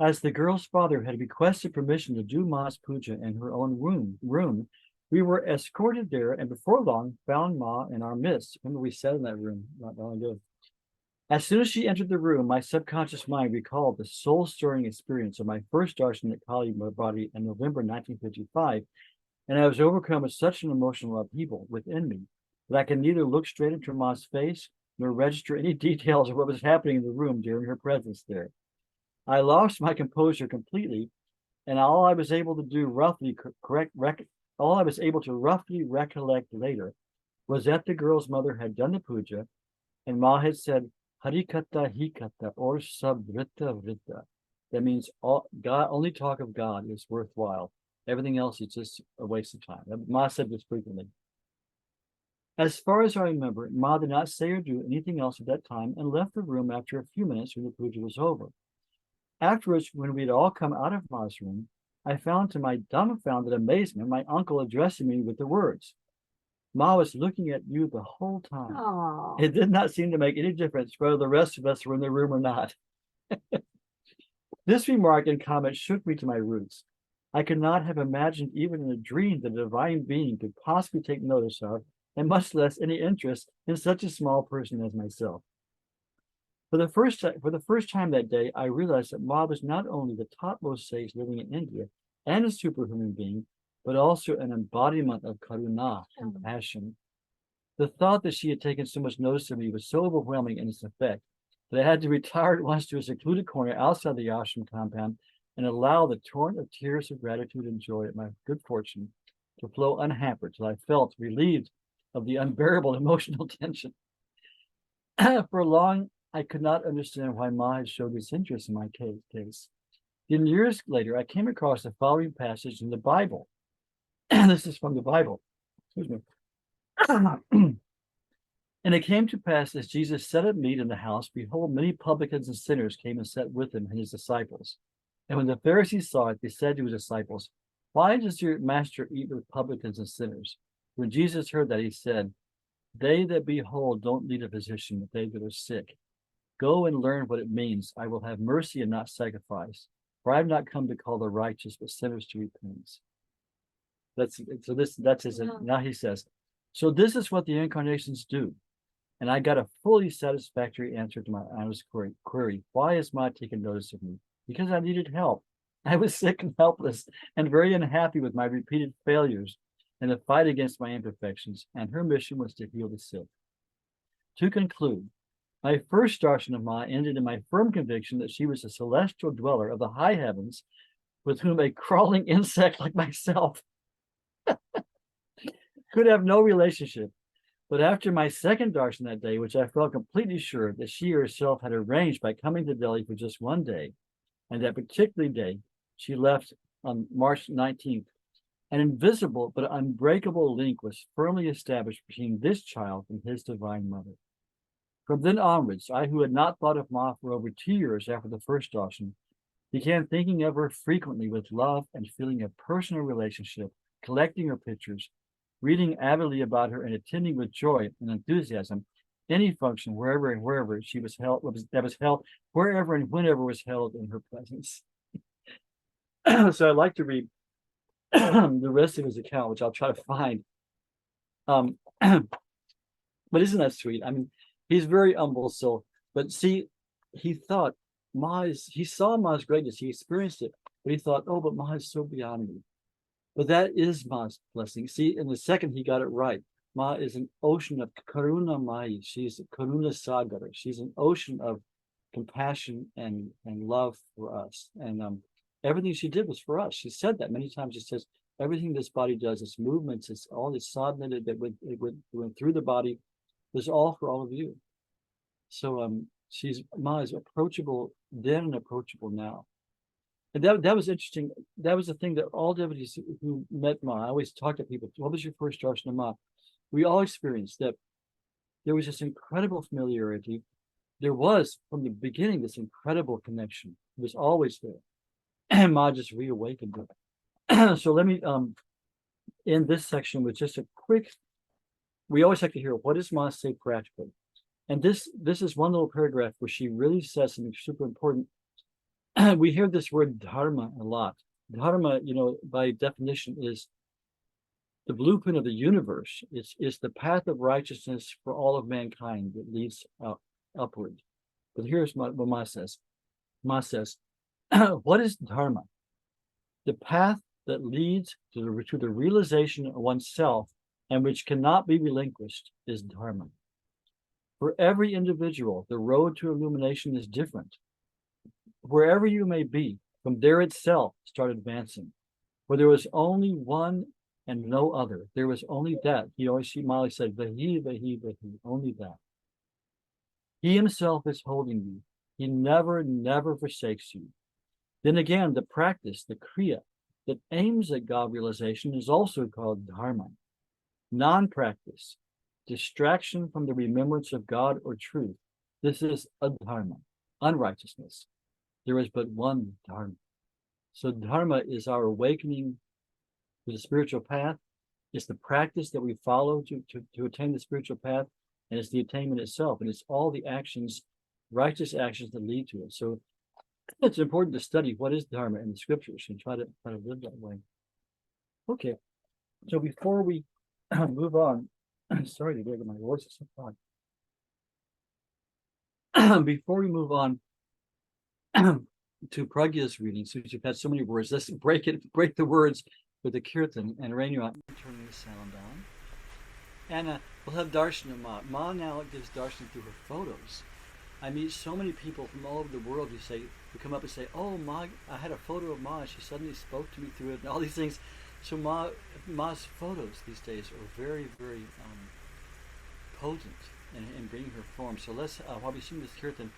As the girl's father had requested permission to do Ma's puja in her own room, we were escorted there and before long found Ma in our midst. Remember we sat in that room not long ago. As soon as she entered the room, my subconscious mind recalled the soul-stirring experience of my first darshan at Kali Body in November 1955, and I was overcome with such an emotional upheaval within me that I could neither look straight into Ma's face nor register any details of what was happening in the room during her presence there. I lost my composure completely, and all I was able to roughly recollect later was that the girl's mother had done the puja, and Ma had said, Harikata Hikata, or Sabrita Vrita. That means only talk of God is worthwhile. Everything else is just a waste of time. Ma said this frequently. As far as I remember, Ma did not say or do anything else at that time and left the room after a few minutes when the puja was over. Afterwards, when we had all come out of Ma's room, I found to my dumbfounded amazement my uncle addressing me with the words, Ma was looking at you the whole time. Aww. It did not seem to make any difference whether the rest of us were in the room or not. This remark and comment shook me to my roots. I could not have imagined even in a dream that a divine being could possibly take notice of, and much less any interest in such a small person as myself. For the first time that day, I realized that Ma was not only the topmost sage living in India and a superhuman being, but also an embodiment of karuna, compassion. The thought that she had taken so much notice of me was so overwhelming in its effect that I had to retire at once to a secluded corner outside the ashram compound and allow the torrent of tears of gratitude and joy at my good fortune to flow unhampered till I felt relieved of the unbearable emotional tension. For long, I could not understand why Ma had showed this interest in my case. Then years later, I came across the following passage in the Bible. This is from the Bible. Excuse me. And it came to pass as Jesus sat at meat in the house, behold, many publicans and sinners came and sat with him and his disciples. And when the Pharisees saw it, they said to his disciples, why does your master eat with publicans and sinners? When Jesus heard that, he said, they that be whole don't need a physician, but they that are sick. Go and learn what it means. I will have mercy and not sacrifice. For I have not come to call the righteous, but sinners to repentance. Now he says, so this is what the incarnations do. And I got a fully satisfactory answer to my honest query. Why is Ma taking notice of me? Because I needed help. I was sick and helpless and very unhappy with my repeated failures in the fight against my imperfections, and her mission was to heal the sick. To conclude, my first darshan of Ma ended in my firm conviction that she was a celestial dweller of the high heavens with whom a crawling insect like myself could have no relationship. But after my second darshan that day, which I felt completely sure that she herself had arranged by coming to Delhi for just one day, and that particular day she left on March 19th, an invisible but unbreakable link was firmly established between this child and his divine mother. From then onwards, I, who had not thought of Ma for over 2 years after the first darshan, Began thinking of her frequently with love and feeling a personal relationship, collecting her pictures, reading avidly about her, and attending with joy and enthusiasm any function wherever and wherever she was held, that was held, wherever and whenever was held in her presence. So I'd like to read the rest of his account, which I'll try to find. But isn't that sweet? I mean, he's very humble. So, but see, he thought he saw Ma's greatness, he experienced it, but he thought, oh, but Ma is so beyond me. But that is Ma's blessing. See, in the second, he got it right. Ma is an ocean of Karunamayi. She's a Karuna Sagara. She's an ocean of compassion and love for us. And everything she did was for us. She said that many times. She says, everything this body does, its movements, it's all this sadhana that went through the body, was all for all of you. So Ma is approachable then and approachable now. And that was interesting. That was the thing that all devotees who met Ma, I always talk to people, what was your first darshan of Ma? We all experienced that there was this incredible familiarity. There was, from the beginning, this incredible connection. It was always there. And Ma just reawakened it. So let me end this section with just a quick, we always like to hear, what does Ma say practically? And this is one little paragraph where she really says something super important. We hear this word dharma a lot. Dharma, by definition, is the blueprint of the universe. It's the path of righteousness for all of mankind that leads upward. But here's what Ma says. Ma says, what is dharma? The path that leads to the realization of oneself and which cannot be relinquished is dharma. For every individual, the road to illumination is different. Wherever you may be, from there itself, start advancing. For there was only one and no other. There was only that. Molly said, Vahi, Vahi, Vahi, only that. He himself is holding you. He never, never forsakes you. Then again, the practice, the kriya, that aims at God realization is also called dharma. Non-practice, distraction from the remembrance of God or truth, this is adharma, unrighteousness. There is but one dharma. So dharma is our awakening to the spiritual path. It's the practice that we follow to attain the spiritual path, and it's the attainment itself, and it's all the actions, righteous actions that lead to it. So it's important to study what is dharma in the scriptures and try to live that way. Okay, so before we move on, sorry to get my voice is so fine. Before we move on to Pragya's reading, since you've had so many words, let's break the words with the kirtan. And Renu, I'm turning the sound on. And we'll have darshan of Ma. Ma now gives darshan through her photos. I meet so many people from all over the world who come up and say, oh, Ma, I had a photo of Ma, and she suddenly spoke to me through it, and all these things. So Ma's photos these days are very, very potent in bringing her form. So let's, while we sing this kirtan,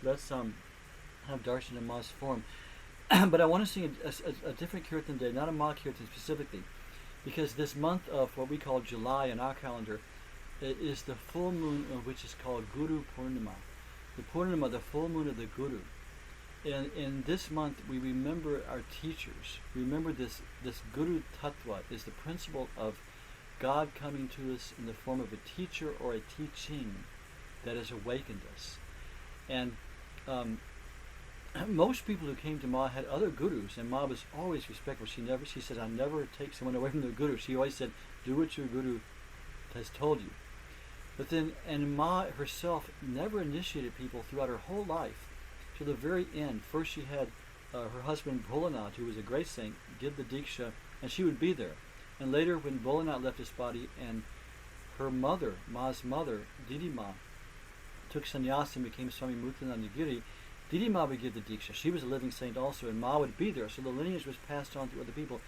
let's have darshan in Ma's form. But I want to sing a different kirtan day, not a Ma kirtan specifically, because this month of what we call July in our calendar is the full moon, which is called Guru Purnima. The Purnima, the full moon of the Guru. And in this month, we remember our teachers. Remember this Guru Tattva is the principle of God coming to us in the form of a teacher or a teaching that has awakened us. And most people who came to Ma had other gurus, and Ma was always respectful. She said, I never take someone away from their guru. She always said, do what your guru has told you. But then, and Ma herself never initiated people throughout her whole life to the very end. First she had her husband Bholanath, who was a great saint, give the Diksha, and she would be there. And later when Bholanath left his body and her mother, Ma's mother, Didi Ma, took sannyas and became Swami Muktanandagiri, Didi Ma would give the Diksha. She was a living saint also, and Ma would be there. So the lineage was passed on to other people.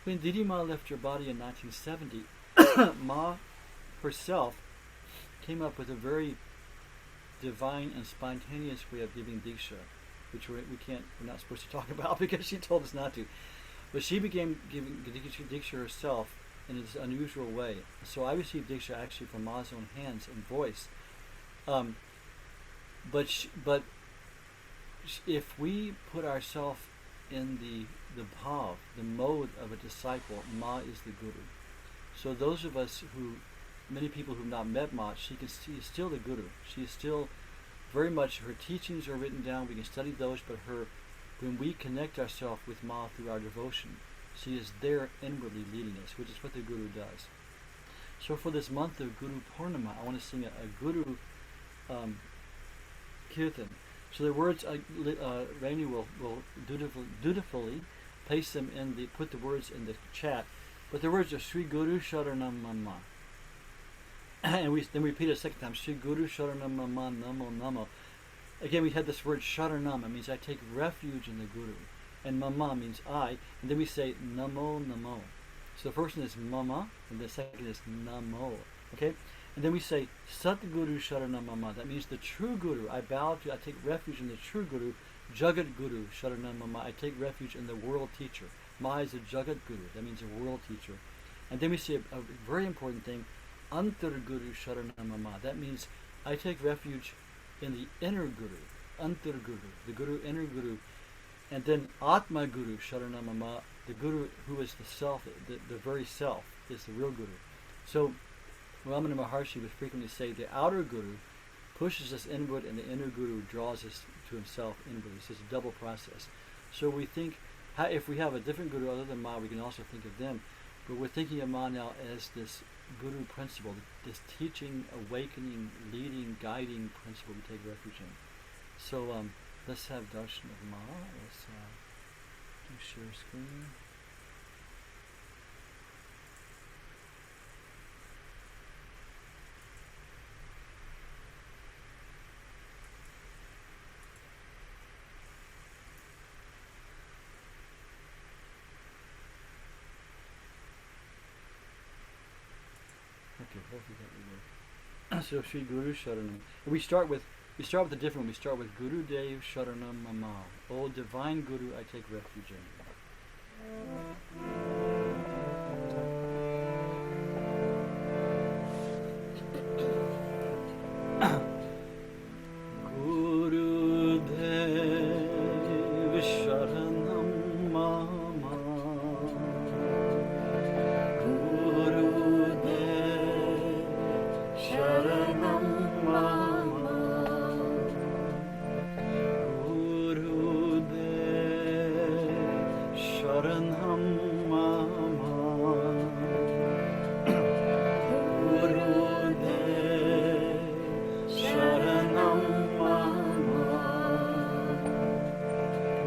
When Didi Ma left her body in 1970, Ma herself came up with a very divine and spontaneous way of giving Diksha, which we're not supposed to talk about because she told us not to. But she began giving Diksha herself in this unusual way. So I received Diksha actually from Ma's own hands and voice. But if we put ourselves in the bhav, the mode of a disciple, Ma is the guru. So those of us many people who've not met Ma, she is still the guru. She is still very much, her teachings are written down, we can study those, but when we connect ourselves with Ma through our devotion, she is there inwardly leading us, which is what the guru does. So for this month of Guru Purnima, I want to sing a Guru Kirtan. So the words, Rainu will dutifully place them put the words in the chat, but the words are Sri Guru Sharanam Ma. And we then repeat it a second time, Sri Guru Sharanam Ma Namo Namo. Again, we had this word Sharanam, it means I take refuge in the Guru. And Mama means I, and then we say Namo Namo. So the first one is Mama, and the second is Namo. Okay? And then we say Satguru Sharanam Mama. That means the true Guru. I take refuge in the true Guru. Jagat Guru Sharanam Mama. I take refuge in the world teacher. Ma is a Jagat Guru. That means a world teacher. And then we say a very important thing, Antar Guru Sharanam Mama. That means I take refuge in the inner Guru. Antar Guru. The Guru, inner Guru. And then Atma Guru Sharanam Mama. The Guru who is the self, the very self, is the real Guru. So Ramana Maharshi would frequently say the outer Guru pushes us inward and the inner Guru draws us to himself inward. It's this double process. So we think, if we have a different Guru other than Ma, we can also think of them. But we're thinking of Ma now as this Guru principle, this teaching, awakening, leading, guiding principle we take refuge in. So let's have darshan of Ma. Let's do share screen. Okay, hopefully that will work. So Sri Guru Sharanam. We start with the different. We start with Guru Dev Sharanam Mama. O divine Guru, I take refuge in. Guru Dev Sharanam Mama. Guru Dev Sharanam Mama. Guru Dev Sharanam Mama. Guru Dev Sharanam Mama.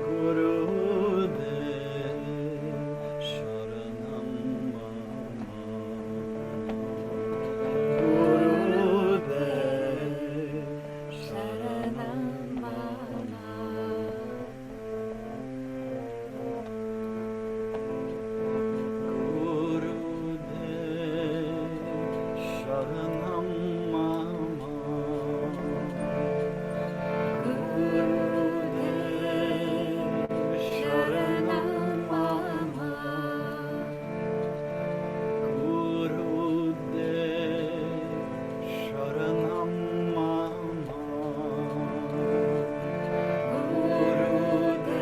Guru Dev Sharanam Mama. Guru Dev Sharanam Mama. Guru Dev Sharanam Mama. Guru Dev Sharanam Mama. Guru Dev Sharanam Mama. Guru Dev Sharanam Mama.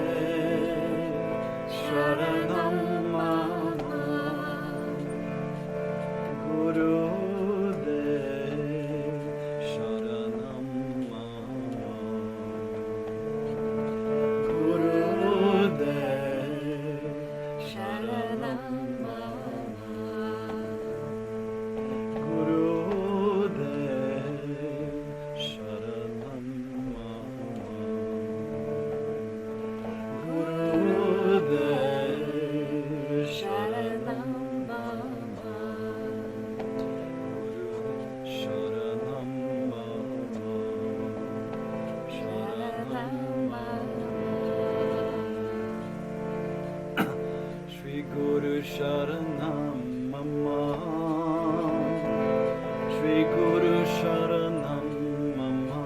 Guru Dev Sharanam Mama. Guru Dev Sharanam Mama. Guru Dev Sharanam Mama. Guru Dev Sharanam Mama. Sharanam Mama. Sharanam Mama. Shri Guru Sharanam Mama. Shri Guru Sharanam Mama.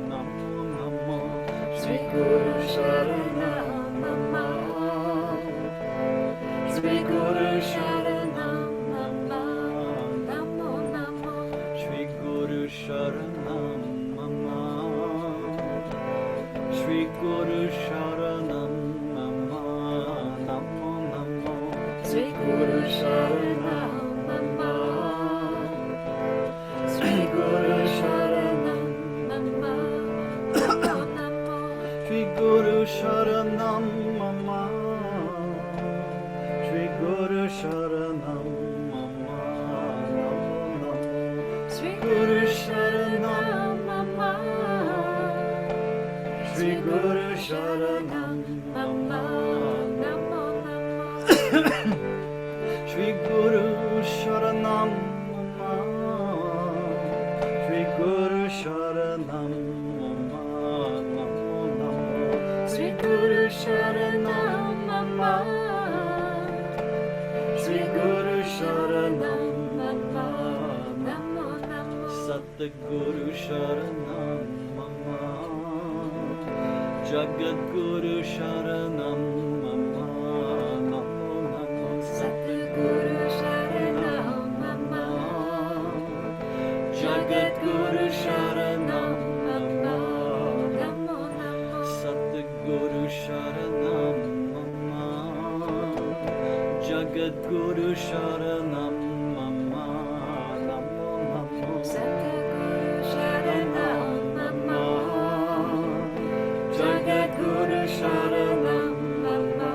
Namo Namo. Shri Guru Sharanam Mama. Shri Guru Sharanam Mama. Namo Namo. Shri Guru Sharanam Mama. Shri Guru Sri Guru Sharanam Mama. Sri Guru Sharanam Mama. Namo Namo. Sri Guru Sharanam Mama. Sri Guru Sharanam Mama. Namo Namo. Sri Guru Sharanam Mama. Sri Guru Sharanam Mama. Namo Namo. Sri Guru Sharanam Mama. Sri Guru Sharanam Mama. Namo Namo. Sri Guru Sharanam Mama. Sri Guru Sharanam Mama. Namo Namo. Satguru Sharanam Mama. Jagat Guru Sharanam Mama. Namo Namo. Satguru Sharanam Mama. Jagat Guru Sharanam Mama. Namo Namo. Satguru Sharanam Mama. Jagat Guru Sharanam Mama. Namo Namo. Satguru Sharanam Mama. Jagat Guru Sharanam Mama.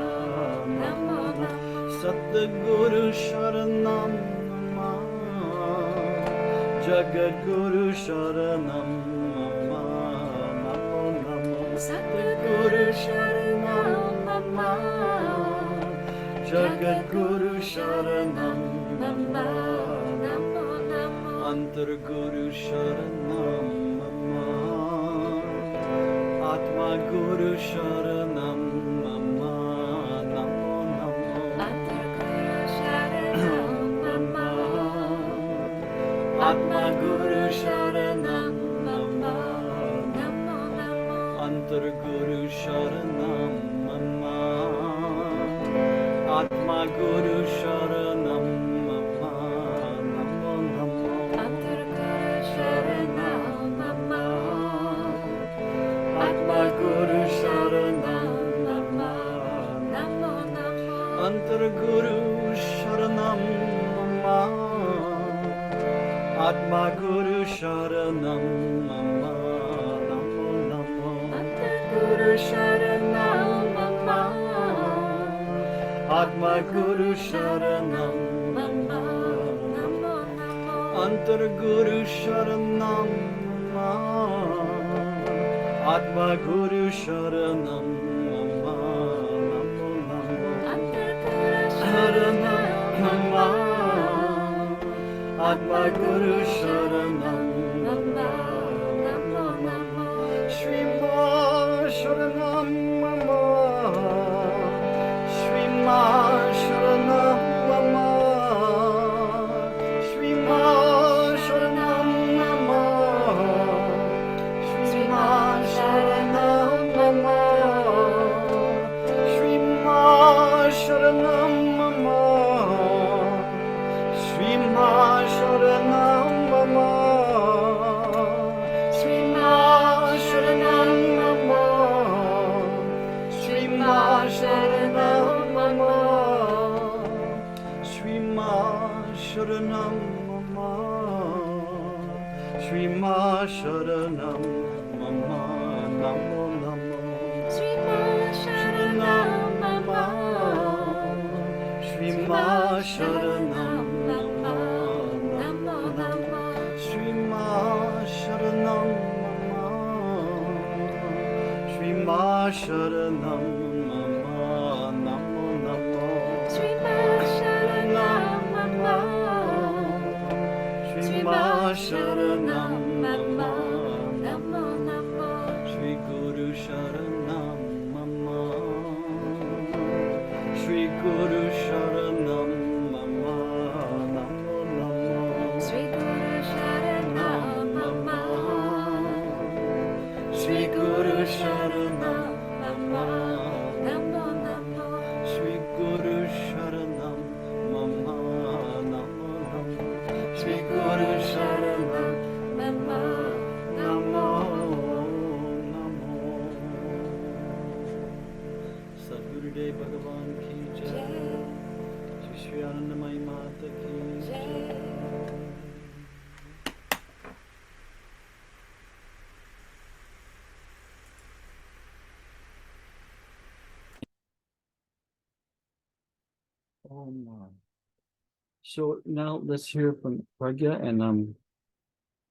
Namo Namo. Satguru Sharanam Mama. Jagat Guru Sharanam Mama. Namo Namo. Satguru Sharanam Mama. Jagat Guru Sharanam Mama. Namo Namo. Antar Guru Sharanam Mama. Atma Guru Sharanam Mama. Namo Namo. Satguru Sharanam Mama. Atma Guru Sharanam Mama. Namo Namo. Antar Guru Sharanam Mama. Atma Guru Sharanam Mama. Namo Namo. Satguru Sharanam Mama. Atma Guru Sharanam Mama. Namo Namo. Antar Guru Sharanam Mama. Atma Guru Sharanam Mama. Namo Namo. Guru Sharanam Mama. Atma Guru Sharanam Mama. Namo Namo. Antar Guru Sharanam Mama. Atma Guru Sharanam Mama. Namo Namo. Guru Sharanam Mama. Atma Guru Sharanam Mama. Namo Namo. Shri Ma Sharanam Mama. Shri Ma Sharanam Mama. Shri Ma Sharanam Mama. Shri Ma Sharanam Mama. Shri Ma Sharanam Mama. Shri Ma Sharanam Mama. Shri Ma Sharanam Mama. Shri Ma Sharanam Mama. Shri Ma Sharanam Mama. Shri Ma Sharanam Mama. Namo Namo. Sri Ma Sharanam Mama. Shri Ma Sharanam Mama. Namo Namo. Shri Ma Sharanam Mama. Shri Ma Sharanam Mama. Namo Namo. Sri Ma Sharanam Mama. Shri Ma Sharanam Mama. Namo Namo. Shri Guru Sharanam Mama. Shri Guru Sharanam Mama. Namo Namo. Sri Guru Sharanam Mama. Shri Guru Sharanam Mama. Namo Namo. Shri Guru Sharanam Mama. Namo Namo. Shri Guru Sharanam Anandamayi Mata ki jai. Oh my. So now let's hear from Pragya and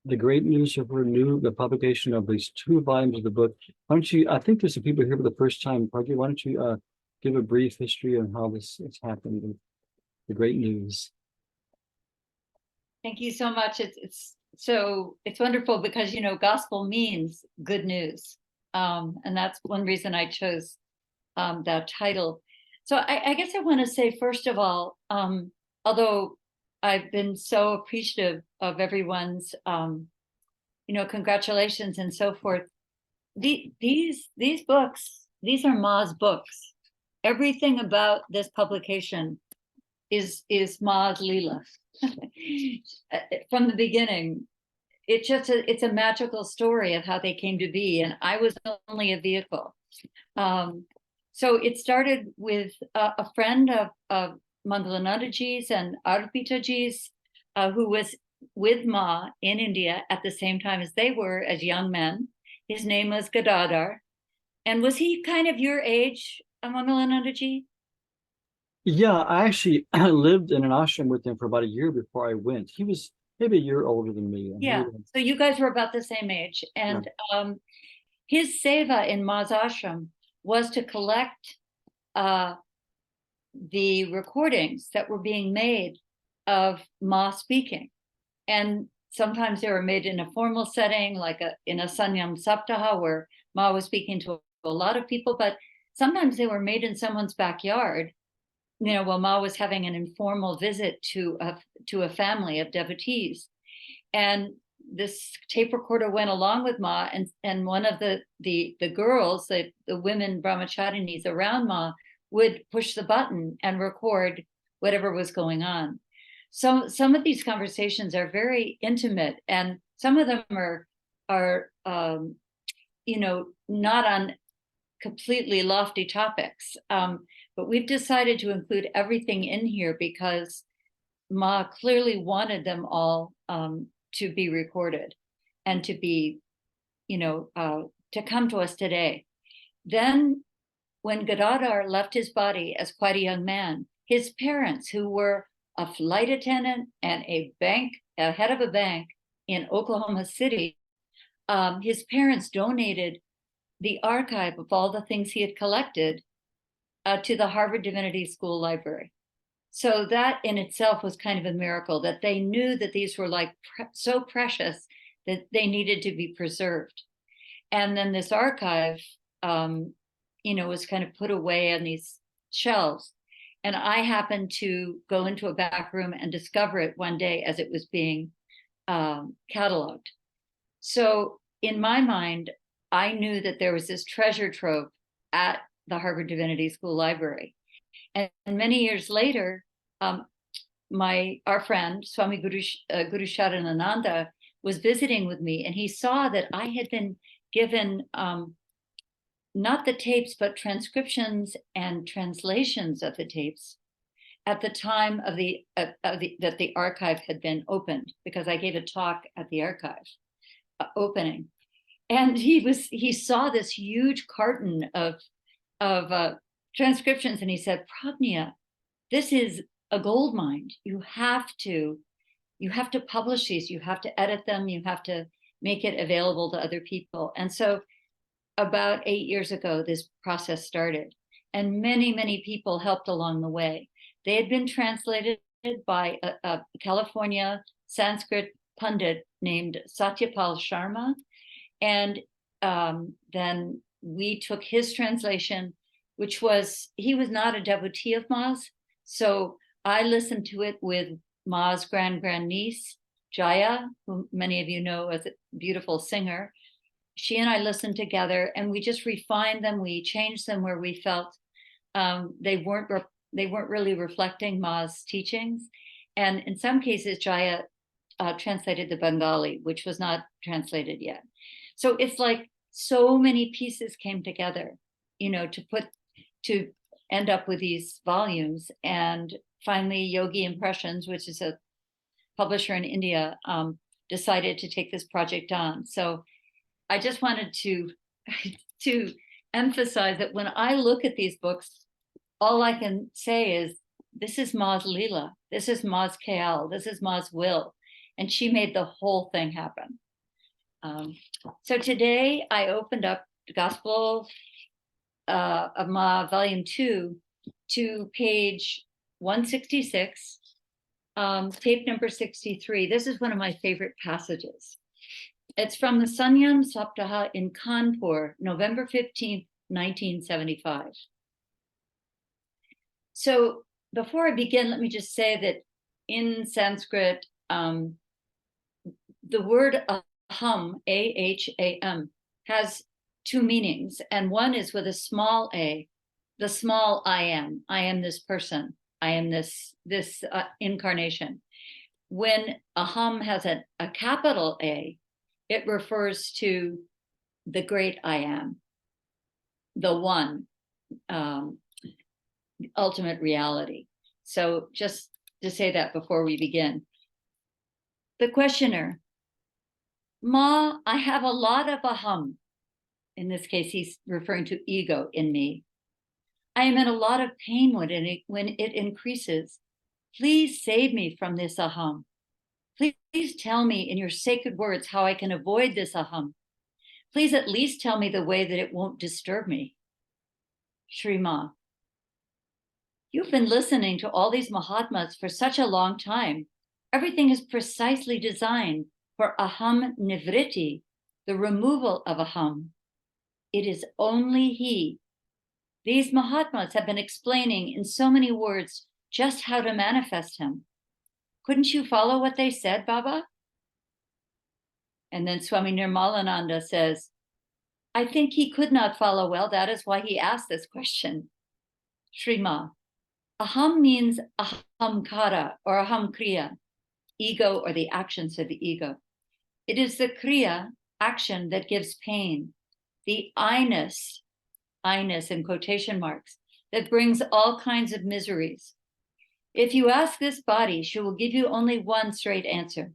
the great news of the publication of these 2 volumes of the book. Why don't you, I think there's some people here for the first time. Pragya, why don't you give a brief history on how this has happened, the great news. Thank you so much. It's wonderful because, gospel means good news. And that's one reason I chose that title. So I guess I want to say, first of all, although I've been so appreciative of everyone's, congratulations and so forth, these books, these are Ma's books. Everything about this publication is Ma's Leela. From the beginning, it's a magical story of how they came to be, and I was only a vehicle. So it started with a friend of Mangalanandaji's and Arpitaji's, who was with Ma in India at the same time as they were as young men. His name was Gadadhar. And was he kind of your age, Mangalanandaji? Yeah, I actually lived in an ashram with him for about a year before I went. He was maybe a year older than me. Yeah, so you guys were about the same age. And his seva in Ma's ashram was to collect the recordings that were being made of Ma speaking. And sometimes they were made in a formal setting, like in a Sanyam Saptaha, where Ma was speaking to a lot of people, but sometimes they were made in someone's backyard, while Ma was having an informal visit to a family of devotees. And this tape recorder went along with Ma, and one of the girls, the women brahmacharinis around Ma, would push the button and record whatever was going on. So some of these conversations are very intimate, and some of them are not on completely lofty topics. But we've decided to include everything in here because Ma clearly wanted them all to be recorded and to be, to come to us today. Then when Gadadhar left his body as quite a young man, his parents, who were a flight attendant and a head of a bank in Oklahoma City, his parents donated the archive of all the things he had collected to the Harvard Divinity School Library. So that in itself was kind of a miracle, that they knew that these were so precious that they needed to be preserved. And then this archive, was kind of put away on these shelves. And I happened to go into a back room and discover it one day as it was being cataloged. So in my mind, I knew that there was this treasure trove at the Harvard Divinity School Library. And many years later, our friend, Swami Guru Sharanananda, was visiting with me, and he saw that I had been given not the tapes, but transcriptions and translations of the tapes at the time of that the archive had been opened, because I gave a talk at the archive opening. And he saw this huge carton of transcriptions, and he said, "Pragya, this is a gold mine. You have to publish these. You have to edit them. You have to make it available to other people." And so about 8 years ago, this process started, and many, many people helped along the way. They had been translated by a California Sanskrit pundit named Satyapal Sharma. And then we took his translation, he was not a devotee of Ma's. So I listened to it with Ma's grandniece, Jaya, who many of you know as a beautiful singer. She and I listened together, and we just refined them. We changed them where we felt they weren't really reflecting Ma's teachings. And in some cases, Jaya translated the Bengali, which was not translated yet. So it's like so many pieces came together, to end up with these volumes. And finally, Yogi Impressions, which is a publisher in India, decided to take this project on. So I just wanted to emphasize that when I look at these books, all I can say is, this is Ma's Leela, this is Ma's Kayal, this is Ma's will, and she made the whole thing happen. So today I opened up the Gospel of Ma, Volume 2, to page 166, tape number 63. This is one of my favorite passages. It's from the Sanyam Saptaha in Kanpur, November 15th, 1975. So before I begin, let me just say that in Sanskrit, the word aham, A-H-A-M, has two meanings. And one is with a small a, the small I am this person, I am this incarnation. When aham has a capital A, it refers to the great I am, the one, ultimate reality. So just to say that before we begin. The questioner, Ma, I have a lot of aham. In this case, he's referring to ego in me. I am in a lot of pain when it increases. Please save me from this aham. Please tell me in your sacred words how I can avoid this aham. Please at least tell me the way that it won't disturb me. Shri Ma, you've been listening to all these Mahatmas for such a long time. Everything is precisely designed for aham nivritti, the removal of aham. It is only he. These Mahatmas have been explaining in so many words just how to manifest him. Couldn't you follow what they said, Baba? And then Swami Nirmalananda says, I think he could not follow well. That is why he asked this question. Shri Ma, aham means ahamkara or aham kriya, ego or the actions of the ego. It is the kriya, action, that gives pain, the I-ness in quotation marks, that brings all kinds of miseries. If you ask this body, she will give you only one straight answer.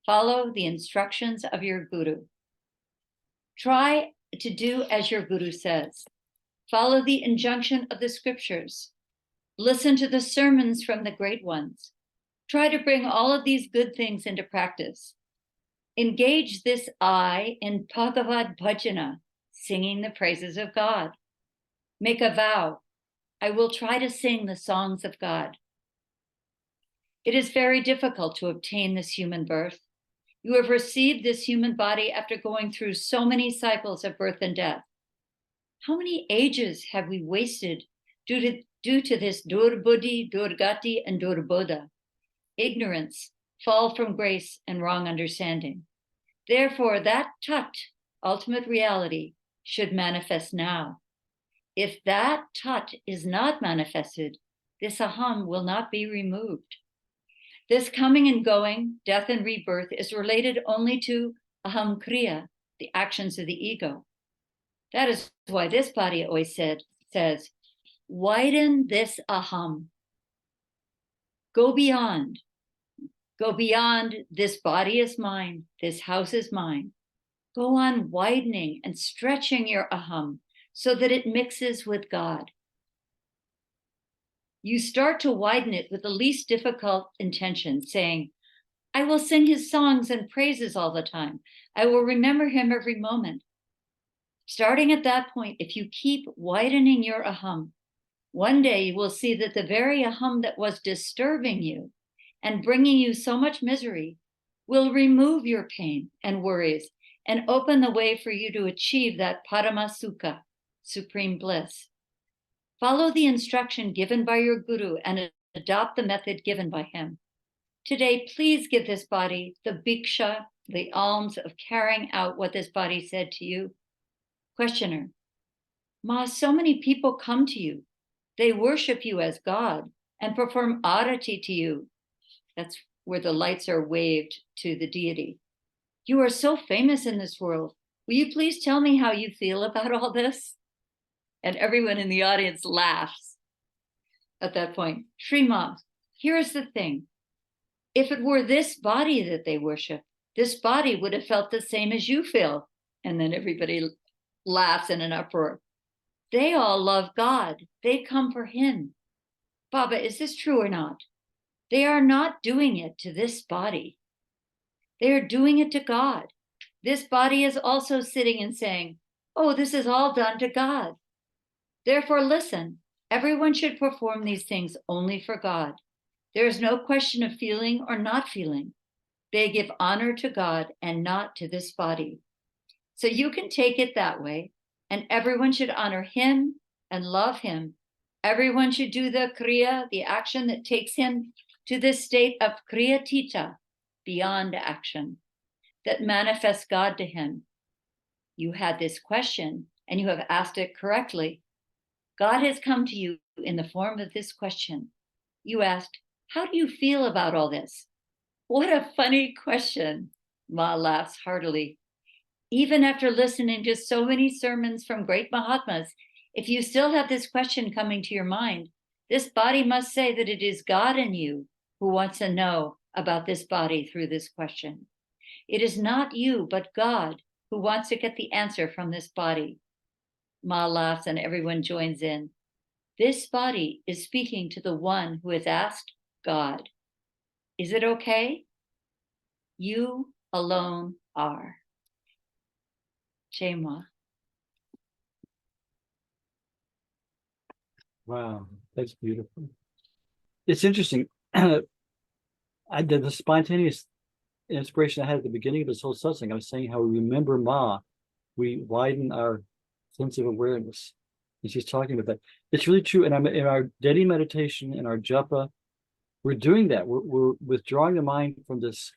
Follow the instructions of your guru. Try to do as your guru says. Follow the injunction of the scriptures. Listen to the sermons from the great ones. Try to bring all of these good things into practice. Engage this I in Bhagavad Bhajana, singing the praises of God. Make a vow. I will try to sing the songs of God. It is very difficult to obtain this human birth. You have received this human body after going through so many cycles of birth and death. How many ages have we wasted due to this durbuddhi, durgati, and durbodha, ignorance, fall from grace, and wrong understanding? Therefore, that tat, ultimate reality, should manifest now. If that tat is not manifested, this aham will not be removed. This coming and going, death and rebirth, is related only to aham kriya, the actions of the ego. That is why this body always says, widen this aham. Go beyond. Go beyond, this body is mine, this house is mine. Go on widening and stretching your aham so that it mixes with God. You start to widen it with the least difficult intention, saying, I will sing his songs and praises all the time. I will remember him every moment. Starting at that point, if you keep widening your aham, one day you will see that the very aham that was disturbing you and bringing you so much misery will remove your pain and worries and open the way for you to achieve that paramasukkha, supreme bliss. Follow the instruction given by your guru and adopt the method given by him. Today, please give this body the bhiksha, the alms of carrying out what this body said to you. Questioner, Ma, so many people come to you. They worship you as God and perform arati to you. That's where the lights are waved to the deity. You are so famous in this world. Will you please tell me how you feel about all this? And everyone in the audience laughs. at that point, Shri Ma, here's the thing. If it were this body that they worship, this body would have felt the same as you feel. And then everybody laughs in an uproar. They all love God. They come for him. Baba, is this true or not? They are not doing it to this body. They are doing it to God. This body is also sitting and saying, oh, this is all done to God. Therefore, listen, everyone should perform these things only for God. There is no question of feeling or not feeling. They give honor to God and not to this body. So you can take it that way, and everyone should honor him and love him. Everyone should do the kriya, the action that takes him to this state of kriya tita, beyond action, that manifests God to him. You had this question, and you have asked it correctly. God has come to you in the form of this question. You asked, how do you feel about all this? What a funny question. Ma laughs heartily. Even after listening to so many sermons from great Mahatmas, if you still have this question coming to your mind, this body must say that it is God in you who wants to know about this body through this question. It is not you, but God who wants to get the answer from this body. Ma laughs and everyone joins in. This body is speaking to the one who has asked God. Is it okay? You alone are. Jai Ma. Wow, that's beautiful. It's interesting. I did the spontaneous inspiration I had at the beginning of this whole satsang. I was saying how we remember Ma, we widen our sense of awareness. And she's talking about that. It's really true. And in our daily meditation and our japa, we're doing that. We're withdrawing the mind from this,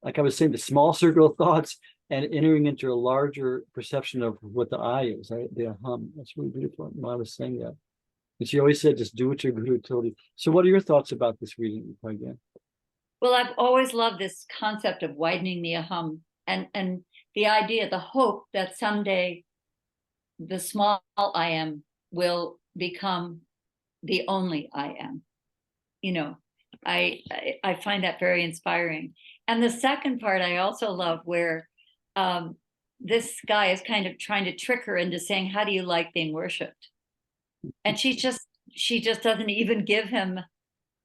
like I was saying, the small circle of thoughts and entering into a larger perception of what the I is, right? The aham. That's really beautiful. Ma was saying that. And she always said, just do what your guru told you. So what are your thoughts about this reading again? Well, I've always loved this concept of widening the aham and the idea, the hope that someday the small I am will become the only I am. You know, I find that very inspiring. And the second part I also love, where this guy is kind of trying to trick her into saying, how do you like being worshipped? And she just doesn't even give him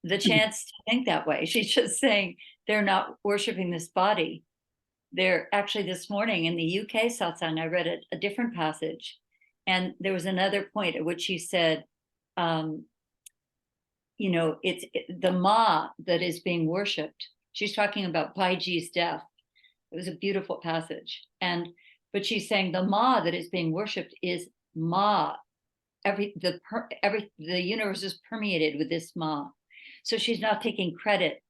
the chance to think that way. She's just saying they're not worshiping this body. They're actually, this morning in the UK satsang, I read a different passage, and there was another point at which she said, you know, it's the Ma that is being worshipped. She's talking about Baiji's death. It was a beautiful passage. But she's saying the Ma that is being worshipped is Ma. The universe is permeated with this Ma. So she's not taking credit,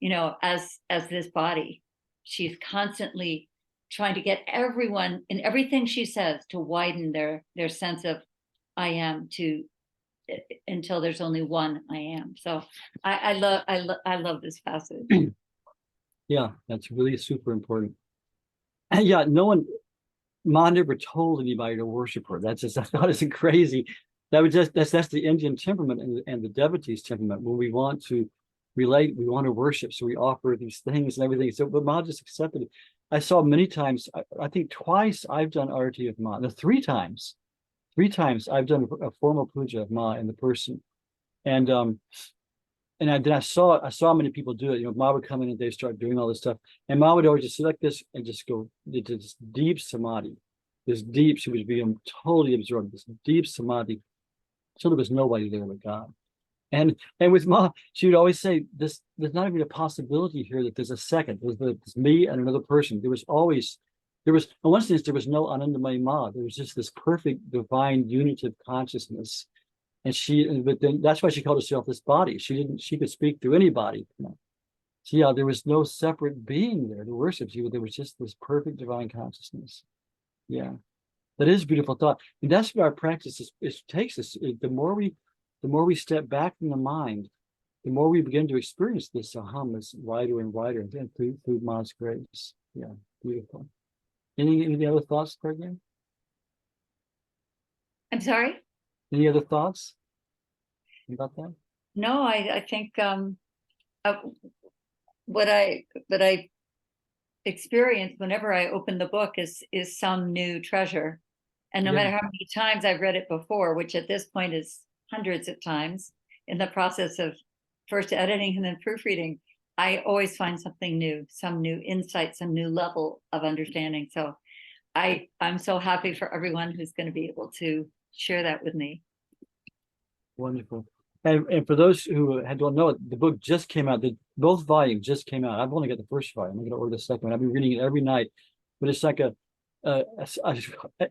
you know, as this body. She's constantly trying to get everyone in everything she says to widen their sense of I am until there's only one I am. So I love this passage. Yeah, that's really super important. And yeah, Ma never told anybody to worship her. That's just, I thought it's crazy. That's the Indian temperament and the devotee's temperament. When we want to relate, we want to worship, so we offer these things and everything. So, but Ma just accepted it. I saw many times. I think twice I've done arati of Ma. No, three times I've done a formal puja of Ma in the person, and I saw many people do it. You know, Ma would come in and they start doing all this stuff, and Ma would always just sit like this and just go into this deep samadhi, she was being totally absorbed, this deep samadhi. So there was nobody there but God. And with Ma, she would always say, there's not even a possibility here that there's a second. There's me and another person. There was in one sense, there was no Anandamayi Ma. There was just this perfect divine unitive consciousness. But then that's why she called herself this body. She could speak through anybody. You know? So yeah, there was no separate being there to worship you. There was just this perfect divine consciousness. Yeah, that is a beautiful thought. And that's what our practice takes us. The more we step back from the mind, the more we begin to experience this aham is wider and wider, and then through Ma's grace. Yeah, beautiful. Any other thoughts, Pregnant? I'm sorry? Any other thoughts? about that? No, I think what I experience whenever I open the book is some new treasure. And no matter how many times I've read it before, which at this point is hundreds of times in the process of first editing and then proofreading, I always find something new, some new insight, some new level of understanding. So I'm so happy for everyone who's going to be able to share that with me. Wonderful. And for those who don't know it, the book just came out. Both volumes just came out. I've only got the first volume. I'm going to order the second one. I'll be reading it every night. But it's like an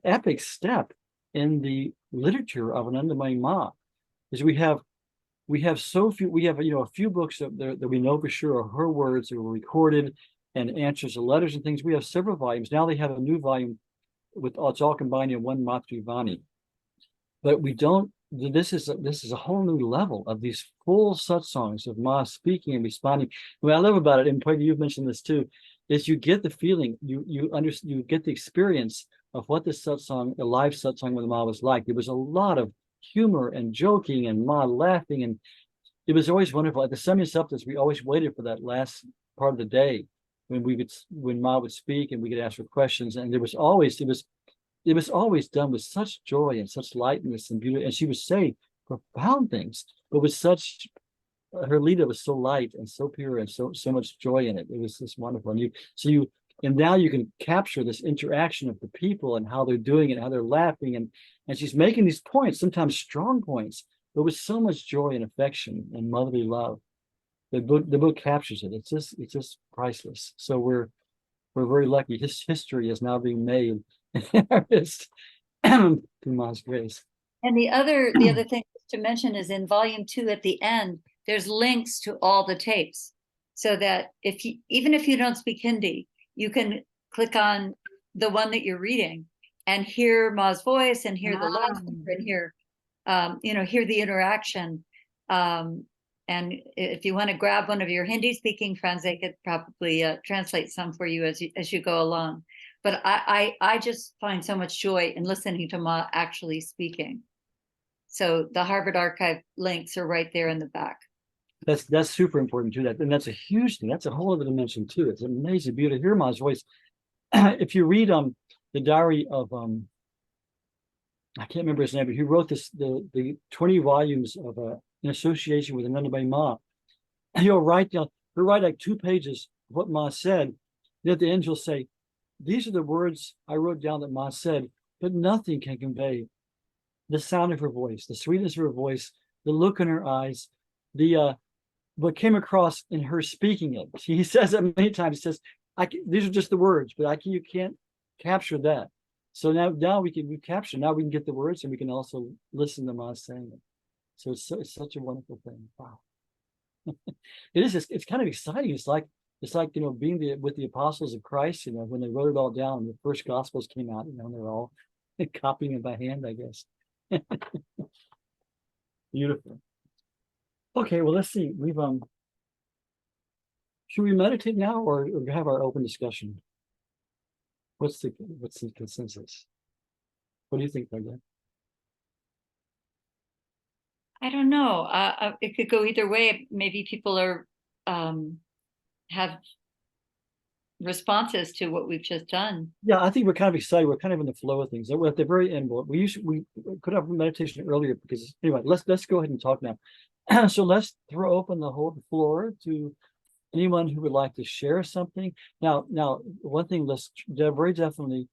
epic step in the literature of Anandamayi Ma. Is we have so few. We have a few books that we know for sure are her words that were recorded and answers to letters and things. We have several volumes now. They have a new volume with it's all combined in one Matrivani. But we don't. This is a whole new level of these full satsangs of Ma speaking and responding. What I love about it, and probably you've mentioned this too, is you get the feeling, you get the experience of what the satsang, the live satsang with Ma was like. There was a lot of humor and joking and Ma laughing, and it was always wonderful. At the semi-septas, we always waited for that last part of the day when Ma would speak and we could ask her questions, and it was always done with such joy and such lightness and beauty. And she would say profound things, but with such, her leader was so light and so pure and so much joy in it. It was just wonderful. And now you can capture this interaction of the people and how they're doing it, how they're laughing. And she's making these points, sometimes strong points, but with so much joy and affection and motherly love. The book captures it. It's just priceless. So we're very lucky. His history is now being made through Ma's grace. And the other thing to mention is in volume 2 at the end, there's links to all the tapes, so that even if you don't speak Hindi, you can click on the one that you're reading and hear Ma's voice and hear the laughter and hear the interaction. And if you want to grab one of your Hindi-speaking friends, they could probably translate some for you as you go along. But I just find so much joy in listening to Ma actually speaking. So the Harvard Archive links are right there in the back. That's super important too. And that's a huge thing. That's a whole other dimension too. It's amazing beauty to hear Ma's voice. If you read the diary of I can't remember his name, but he wrote the 20 volumes of in association with Anandamayi Ma. He'll write like 2 pages of what Ma said. And at the end, he'll say, "These are the words I wrote down that Ma said, but nothing can convey the sound of her voice, the sweetness of her voice, the look in her eyes, what came across in her speaking it." He says that many times. He says, "These are just the words, but you can't capture that." So now we capture. Now we can get the words, and we can also listen to Ma saying it. So it's such a wonderful thing. Wow, it is. It's kind of exciting. It's like being with the apostles of Christ. When they wrote it all down, the first Gospels came out. They're all copying it by hand, I guess. Beautiful. Okay, well, let's see. Should we meditate now or have our open discussion? What's the consensus? What do you think, Doug? I don't know. It could go either way. Maybe people are have responses to what we've just done. Yeah, I think we're kind of excited. We're kind of in the flow of things. At the very end, we could have meditation earlier because anyway, let's go ahead and talk now. So let's throw open the whole floor to anyone who would like to share something. Now, one thing, very definitely,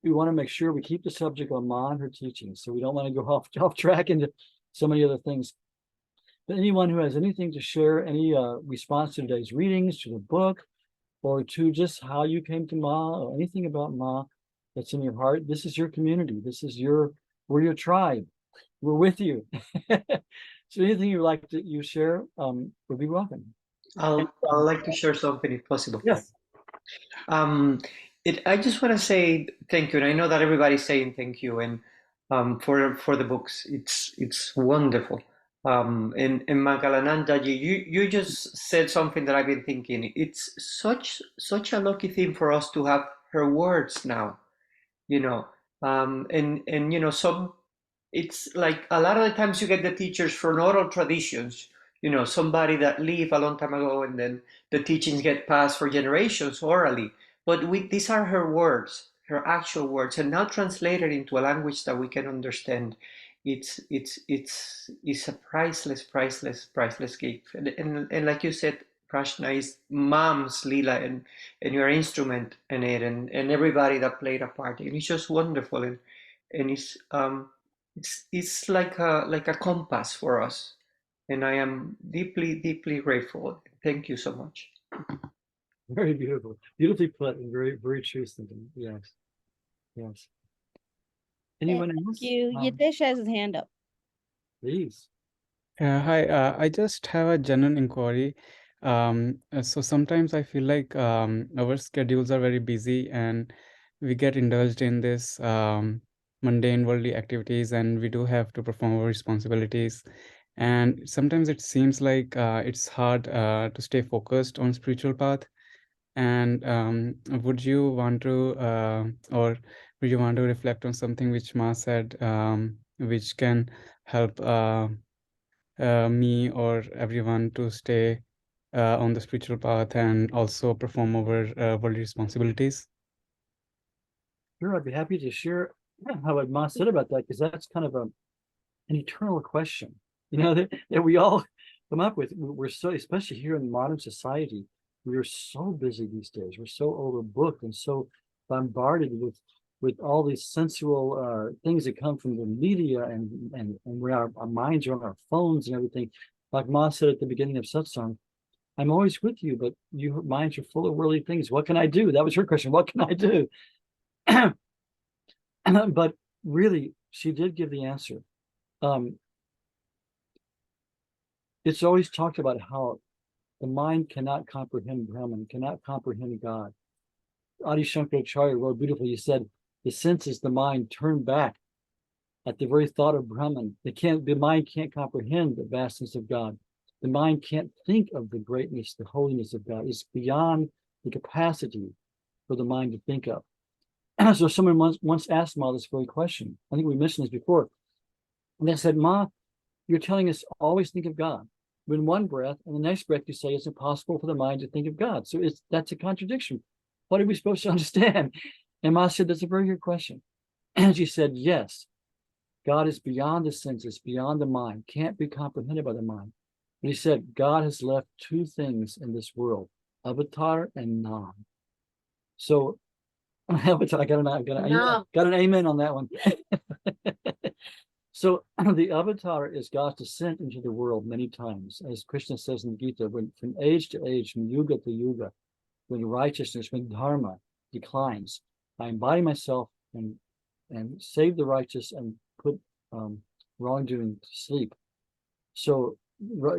we want to make sure we keep the subject on Ma and her teachings. So we don't want to go off track into so many other things. But anyone who has anything to share, any response to today's readings, to the book, or to just how you came to Ma, or anything about Ma that's in your heart, this is your community. We're your tribe. We're with you. So anything you'd like to share would be welcome. I'd like to share something if possible. Yes. I just want to say thank you, and I know that everybody's saying thank you, and for the books, it's wonderful. And Magalanandaji, you just said something that I've been thinking. It's such a lucky thing for us to have her words now, and some it's like a lot of the times you get the teachers from oral traditions, somebody that lived a long time ago, and then the teachings get passed for generations orally. But these are her words, her actual words, and now translated into a language that we can understand. It's a priceless gift. And like you said, Prashna, is mom's lila and your instrument in it, and everybody that played a part. And it's just wonderful, and it's like a compass for us, and I am deeply grateful. Thank you so much. Very beautiful, beautifully put, and very true sentiment. Yes, yes. Anyone else? Thank you. Yitesh has his hand up. Please. Hi, I just have a general inquiry. So sometimes I feel like our schedules are very busy and we get indulged in this mundane worldly activities, and we do have to perform our responsibilities. And sometimes it seems like it's hard to stay focused on spiritual path. And would you want to or would you want to reflect on something which Ma said, which can help me or everyone to stay on the spiritual path and also perform our worldly responsibilities? Sure, I'd be happy to share how what Ma said about that, because that's kind of an eternal question, that we all come up with. We're so, especially here in modern society, we are so busy these days. We're so overbooked and so bombarded with all these sensual things that come from the media, and where our minds are on our phones and everything. Like Ma said at the beginning of Satsang, I'm always with you, but your minds are full of worldly things. What can I do? That was her question. What can I do? But really, she did give the answer. It's always talked about how the mind cannot comprehend Brahman, cannot comprehend God. Adi Shankaracharya wrote beautifully. He said, the senses, the mind, turn back at the very thought of Brahman. The mind can't comprehend the vastness of God. The mind can't think of the greatness, the holiness of God. It's beyond the capacity for the mind to think of. So someone once asked Ma this very question. I think we mentioned this before. And they said, Ma, you're telling us always think of God. But in one breath, and the next breath, you say it's impossible for the mind to think of God. So that's a contradiction. What are we supposed to understand? And Ma said, that's a very good question. And she said, yes, God is beyond the senses, beyond the mind, can't be comprehended by the mind. And he said, God has left two things in this world, avatar and nam. So avatar, I got an amen on that one. So the avatar is God's descent into the world many times, as Krishna says in the Gita, from age to age, from yuga to yuga, when righteousness, when dharma declines, I embody myself and save the righteous and put wrongdoing to sleep. So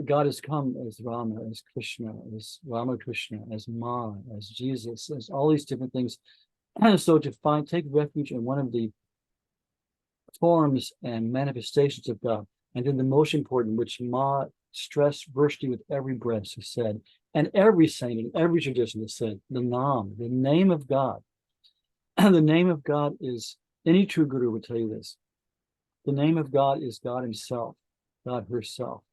God has come as Rama, as Krishna, as Ramakrishna, as Ma, as Jesus, as all these different things. And so to take refuge in one of the forms and manifestations of God. And then the most important, which Ma stressed virtually with every breath, she said, and every saint in every tradition has said, the Nam, the name of God. And the name of God is, any true guru would tell you this, the name of God is God himself, God herself.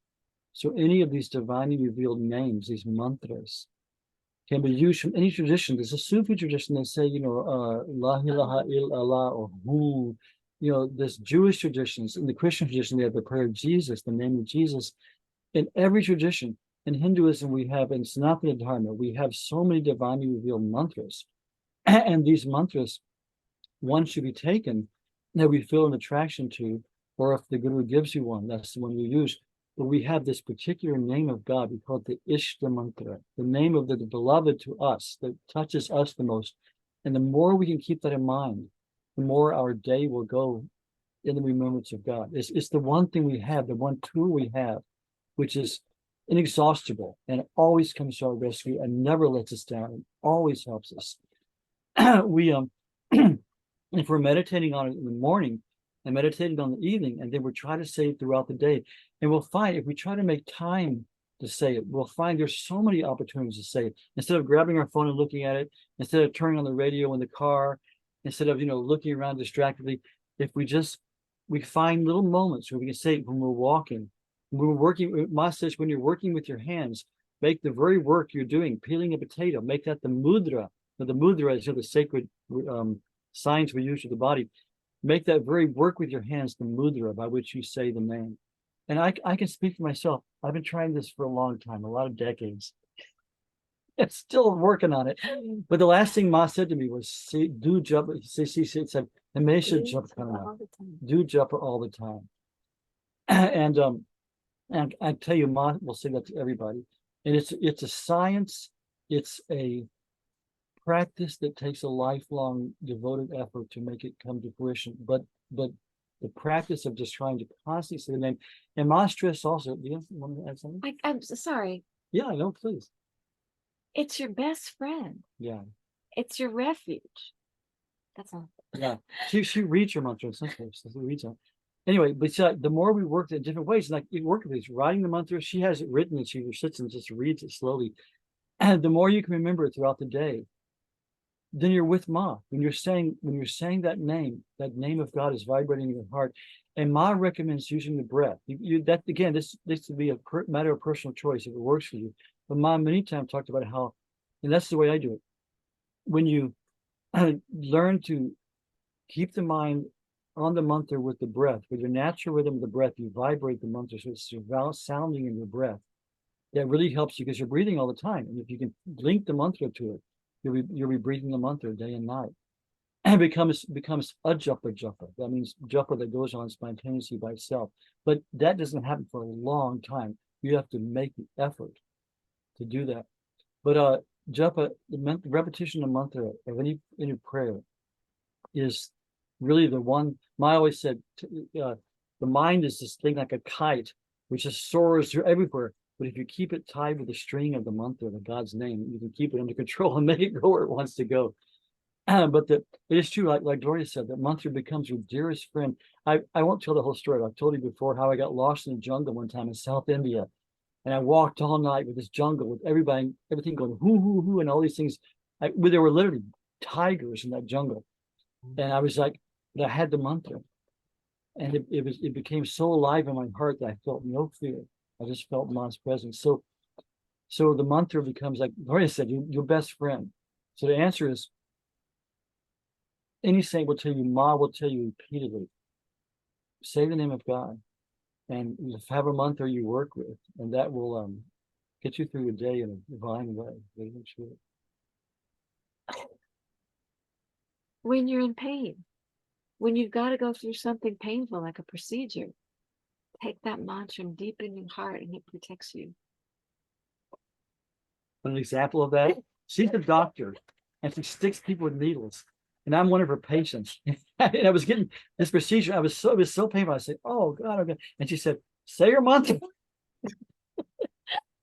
So any of these divinely revealed names, these mantras, can be used from any tradition. There's a Sufi tradition that say, La ilaha illallah, or Hu. There's Jewish traditions. In the Christian tradition, they have the prayer of Jesus, the name of Jesus. In every tradition, in Hinduism, we have, in Sanatana Dharma, we have so many divinely revealed mantras. And these mantras, one should be taken that we feel an attraction to, or if the Guru gives you one, that's the one you use. But we have this particular name of God, we call it the Ishta Mantra, the name of the beloved to us, that touches us the most. And the more we can keep that in mind, the more our day will go in the remembrance of God. It's the one thing we have, the one tool we have, which is inexhaustible and always comes to our rescue and never lets us down and always helps us. If we're meditating on it in the morning and meditating on the evening, and then we're trying to say it throughout the day, and we'll find if we try to make time to say it, we'll find there's so many opportunities to say it. Instead of grabbing our phone and looking at it, instead of turning on the radio in the car, instead of looking around distractedly, if we just we find little moments where we can say when we're walking, when we're working. Ma says when you're working with your hands, make the very work you're doing, peeling a potato, make that the mudra. Now, the mudra is the sacred signs we use to the body. Make that very work with your hands the mudra by which you say the name. And I can speak for myself. I've been trying this for a long time, a lot of decades. I'm still working on it. But the last thing Ma said to me was, "See, do japa." She said, "Hamesha japa, do japa all the time." And I tell you, Ma will say that to everybody. And it's a science. It's a practice that takes a lifelong devoted effort to make it come to fruition. But the practice of just trying to constantly say the name, and Ma stress also. Do you want to add something? I'm so sorry. Yeah, I know. Please. It's your best friend. Yeah. It's your refuge. That's all. Yeah. She reads her mantra. Sometimes she reads it. Anyway, but the more we work in different ways, like you work with these, writing the mantra, she has it written and she sits and just reads it slowly. And the more you can remember it throughout the day, then you're with Ma. When you're saying that name of God is vibrating in your heart. And Ma recommends using the breath. That again, this would be a matter of personal choice if it works for you. But Ma many times talked about how, and that's the way I do it. When you learn to keep the mind on the mantra with the breath, with your natural rhythm of the breath, you vibrate the mantra, so it's sounding in your breath. That really helps you because you're breathing all the time. And if you can link the mantra to it, you'll be breathing the mantra day and night. And it becomes a japa. That means japa that goes on spontaneously by itself. But that doesn't happen for a long time. You have to make the effort to do that. But japa, the repetition of mantra of any prayer is really the one. Ma always said, the mind is this thing like a kite, which just soars everywhere. But if you keep it tied with the string of the mantra, the God's name, you can keep it under control and make it go where it wants to go. But it is true, like Gloria said, that mantra becomes your dearest friend. I won't tell the whole story. I've told you before how I got lost in the jungle one time in South India. And I walked all night with this jungle with everything going hoo, and all these things. There were literally tigers in that jungle. And I was like, but I had the mantra. And it became so alive in my heart that I felt no fear. I just felt Ma's presence. So the mantra becomes, like Gloria said, your best friend. So the answer is, any saint will tell you, Ma will tell you repeatedly, say the name of God and have a mantra you work with, and that will get you through your day in a divine way. When you're in pain, when you've got to go through something painful like a procedure, take that mantra deep in your heart and it protects you. An example of that, she's a doctor and she sticks people with needles. And I'm one of her patients. And I was getting this procedure. It was so painful. I said, "Oh God, okay." And she said, "Say your mantra."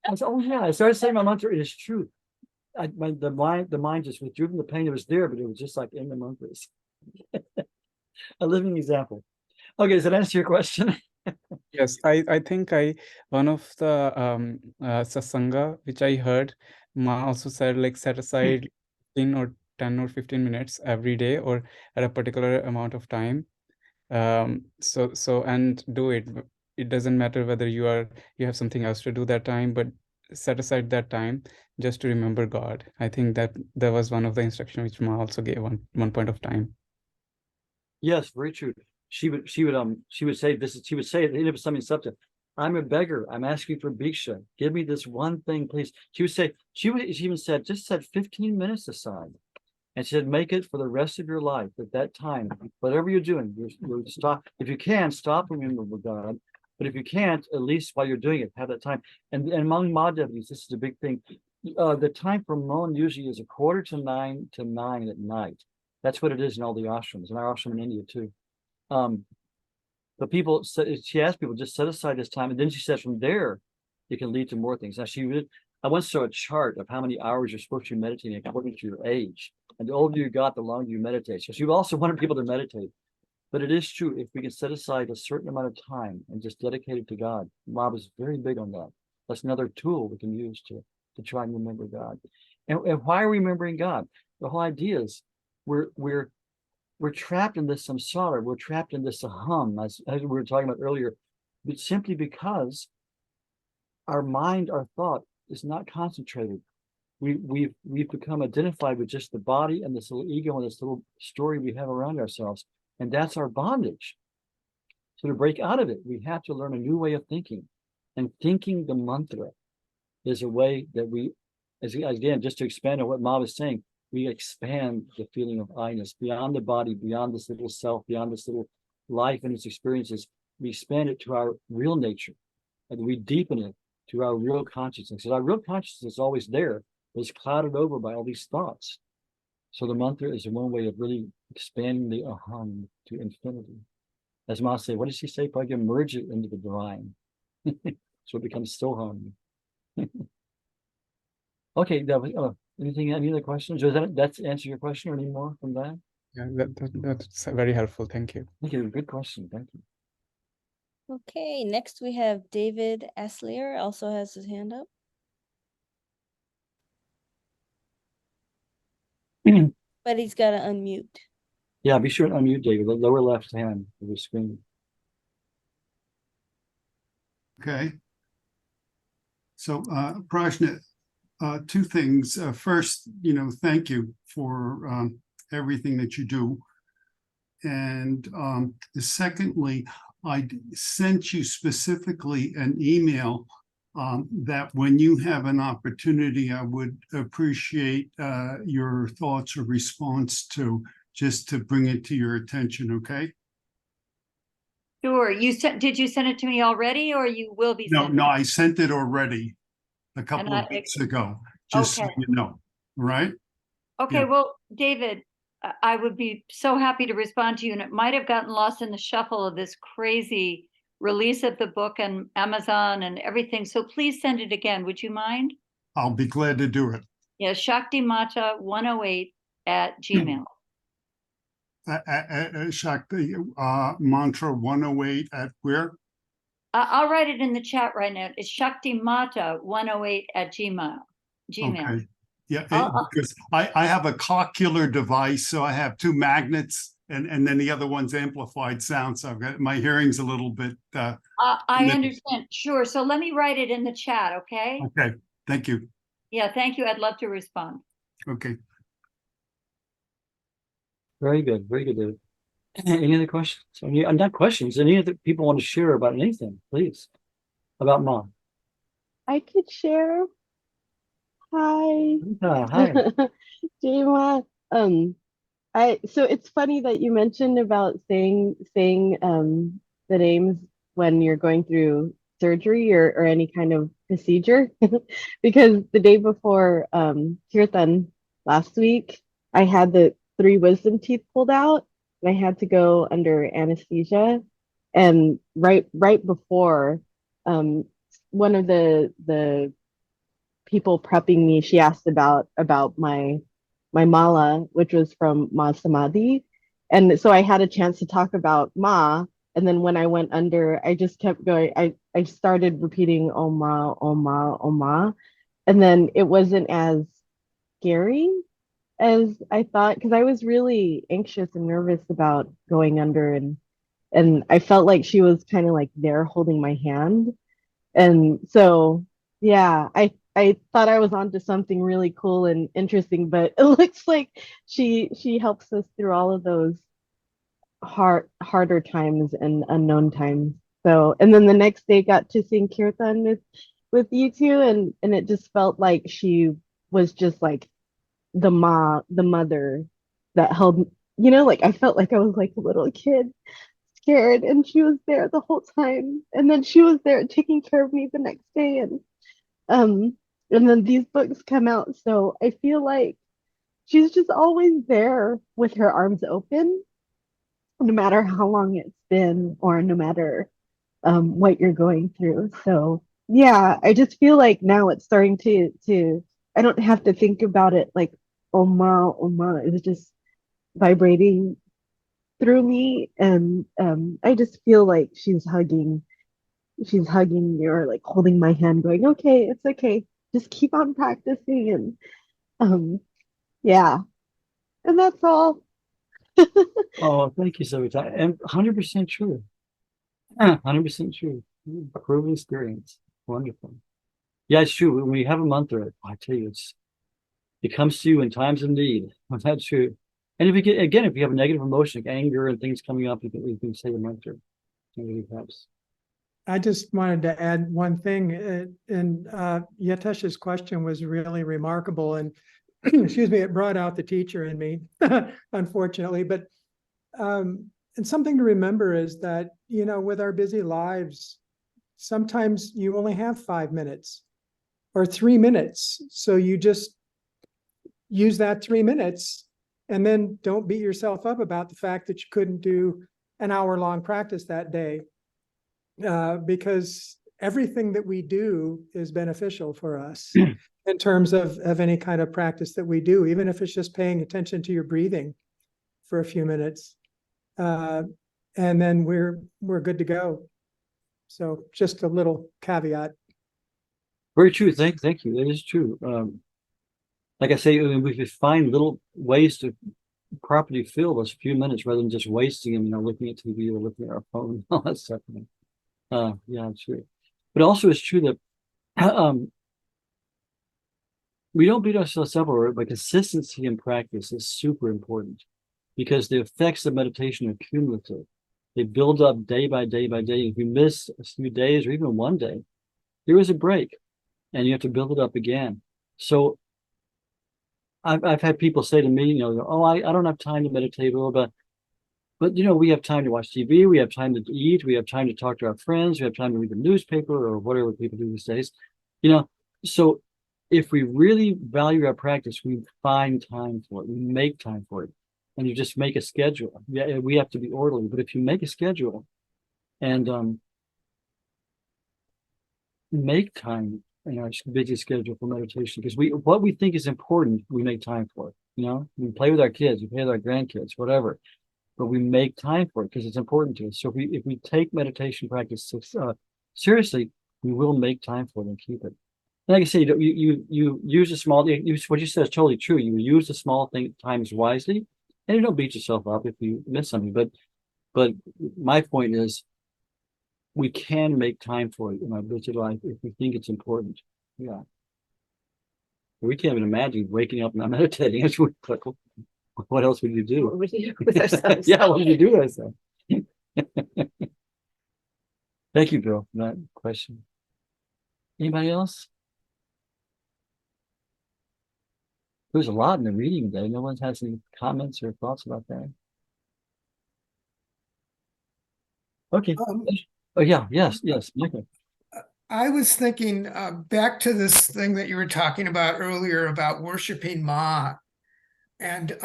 I said, "Oh yeah." I started saying my mantra. It is true. The mind just withdrew from the pain that was there, but it was just like in the mantras. A living example. Okay, does that answer your question? Yes, I think one of the satsanga which I heard, Ma also said like set aside 10 or 15 minutes every day or at a particular amount of time. So and do it. It doesn't matter whether you have something else to do that time, but set aside that time just to remember God. I think that was one of the instructions which Ma also gave one point of time. Yes, very true. She would say this. She would say at the end of something subject, "I'm a beggar. I'm asking for bhiksha. Give me this one thing, please." She would say, she even said, just set 15 minutes aside. And she said, make it for the rest of your life at that time. Whatever you're doing, you stop. If you can, stop remembering God. But if you can't, at least while you're doing it, have that time. And among Ma devotees, this is a big thing. The time for Mon usually is 8:45 to 9 at night. That's what it is in all the ashrams, in our ashram in India too. But she asked people, just set aside this time. And then she said from there, it can lead to more things. Now I once saw a chart of how many hours you're supposed to be meditating according to your age. And the older you got, the longer you meditate. So she also wanted people to meditate. But it is true, if we can set aside a certain amount of time and just dedicate it to God. Ma was very big on that. That's another tool we can use to try and remember God. And why are we remembering God? The whole idea is we're we're trapped in this samsara, we're trapped in this aham, as we were talking about earlier, but simply because our mind, our thought is not concentrated. We've become identified with just the body and this little ego and this little story we have around ourselves, and that's our bondage. So to break out of it, we have to learn a new way of thinking, and thinking the mantra is a way that we, again, just to expand on what Ma was saying, we expand the feeling of I-ness beyond the body, beyond this little self, beyond this little life and its experiences. We expand it to our real nature, and we deepen it to our real consciousness. So our real consciousness is always there, but it's clouded over by all these thoughts. So the mantra is one way of really expanding the aham to infinity. As Ma said, what did she say? If I can merge it into the divine, so it becomes soham. Okay, that was, any other questions? Does that's answer your question, or any more from that? Yeah, that's very helpful. Thank you. Thank you. Good question. Thank you. Okay, next we have David Aslier, also has his hand up. But he's got to unmute. Yeah, be sure to unmute David, the lower left hand of the screen. Okay. So, Prajna, two things. First, thank you for everything that you do. And secondly, I sent you specifically an email that when you have an opportunity, I would appreciate your thoughts or response to, just to bring it to your attention, okay? Sure. Did you send it to me already, or you will be No, sending no, it? I sent it already a couple of weeks ago, just so Okay. you know, right? Okay, Yeah. well, David, I would be so happy to respond to you, and it might have gotten lost in the shuffle of this crazy release of the book and Amazon and everything. So please send it again. Would you mind? I'll be glad to do it. Yeah, Shakti Mata 108 at Gmail. Shakti, mantra 108 at where? I'll write it in the chat right now. It's Shakti Mata 108 at Gmail. Okay. Yeah, because I have a coccular device, so I have two magnets, and then the other one's amplified sound. So I've got, my hearing's a little bit. I understand. Sure. So let me write it in the chat. Okay. Okay. Thank you. Yeah. Thank you. I'd love to respond. Okay. Very good. Very good, David. Any other questions? Not questions. Any other people want to share about anything, please, about Mom? I could share. Hi. Hi. Jayma. So it's funny that you mentioned about saying the names when you're going through surgery or any kind of procedure, because the day before Kirtan last week, I had the 3 wisdom teeth pulled out, and I had to go under anesthesia. And right before, one of the people prepping me, she asked about my mala, which was from Ma Samadhi. And so I had a chance to talk about Ma. And then when I went under, I just kept going. I started repeating Om Ma, Om Ma, Om Ma. And then it wasn't as scary as I thought, because I was really anxious and nervous about going under, and I felt like she was kind of like there holding my hand. And so yeah, I thought I was onto something really cool and interesting, but it looks like she helps us through all of those harder times and unknown times. So, and then the next day got to sing Kirtan with you two, and it just felt like she was just like the mother that held, like I felt like I was like a little kid, scared, and she was there the whole time. And then she was there taking care of me the next day, and then these books come out, so I feel like she's just always there with her arms open, no matter how long it's been or no matter what you're going through. So yeah, I just feel like now it's starting to I don't have to think about it like Om Ma, Om Ma is just vibrating through me, and I just feel like she's hugging me or like holding my hand going, okay, it's okay, just keep on practicing. And yeah, and that's all. Oh, thank you, Savita. And 100% true. 100% true. Proven experience. Wonderful. Yeah, it's true. When you have a mantra, I tell you, it comes to you in times of need. That's true. And if you get, again, if you have a negative emotion, like anger and things coming up, you can say the mantra. It really helps. I just wanted to add one thing, and Yatesh's question was really remarkable, and excuse me, it brought out the teacher in me, unfortunately. But and something to remember is that, with our busy lives, sometimes you only have 5 minutes or 3 minutes. So you just use that 3 minutes, and then don't beat yourself up about the fact that you couldn't do an hour-long practice that day. Because everything that we do is beneficial for us in terms of any kind of practice that we do, even if it's just paying attention to your breathing for a few minutes. And then we're good to go. So just a little caveat. Very true. Thank you. That is true. Like I say, we could find little ways to properly fill those few minutes rather than just wasting them, looking at TV or looking at our phone, all that stuff. Yeah, it's true. But also it's true that we don't beat ourselves up over it, but consistency in practice is super important because the effects of meditation are cumulative. They build up day by day by day. If you miss a few days or even one day, there is a break and you have to build it up again. So I've had people say to me, oh, I don't have time to meditate a little bit. But, we have time to watch TV, we have time to eat, we have time to talk to our friends, we have time to read the newspaper or whatever people do these days. So if we really value our practice, we find time for it, we make time for it. And you just make a schedule. Yeah, we have to be orderly, but if you make a schedule and make time in our busy schedule for meditation, because what we think is important, we make time for it. We play with our kids, we play with our grandkids, whatever. But we make time for it because it's important to us. So if we take meditation practice seriously, we will make time for it and keep it. And like I say, you use the small. What you said is totally true. You use the small times wisely, and you don't beat yourself up if you miss something. But my point is, we can make time for it in our busy life if we think it's important. Yeah. We can't even imagine waking up and not meditating. What else would you do? What would you do with ourselves? Yeah, what would you do with ourselves? Thank you, Bill, for that question. Anybody else? There's a lot in the reading today. No one has any comments or thoughts about that. Okay. Oh, yeah, yes, Michael. I was thinking back to this thing that you were talking about earlier about worshiping Ma. And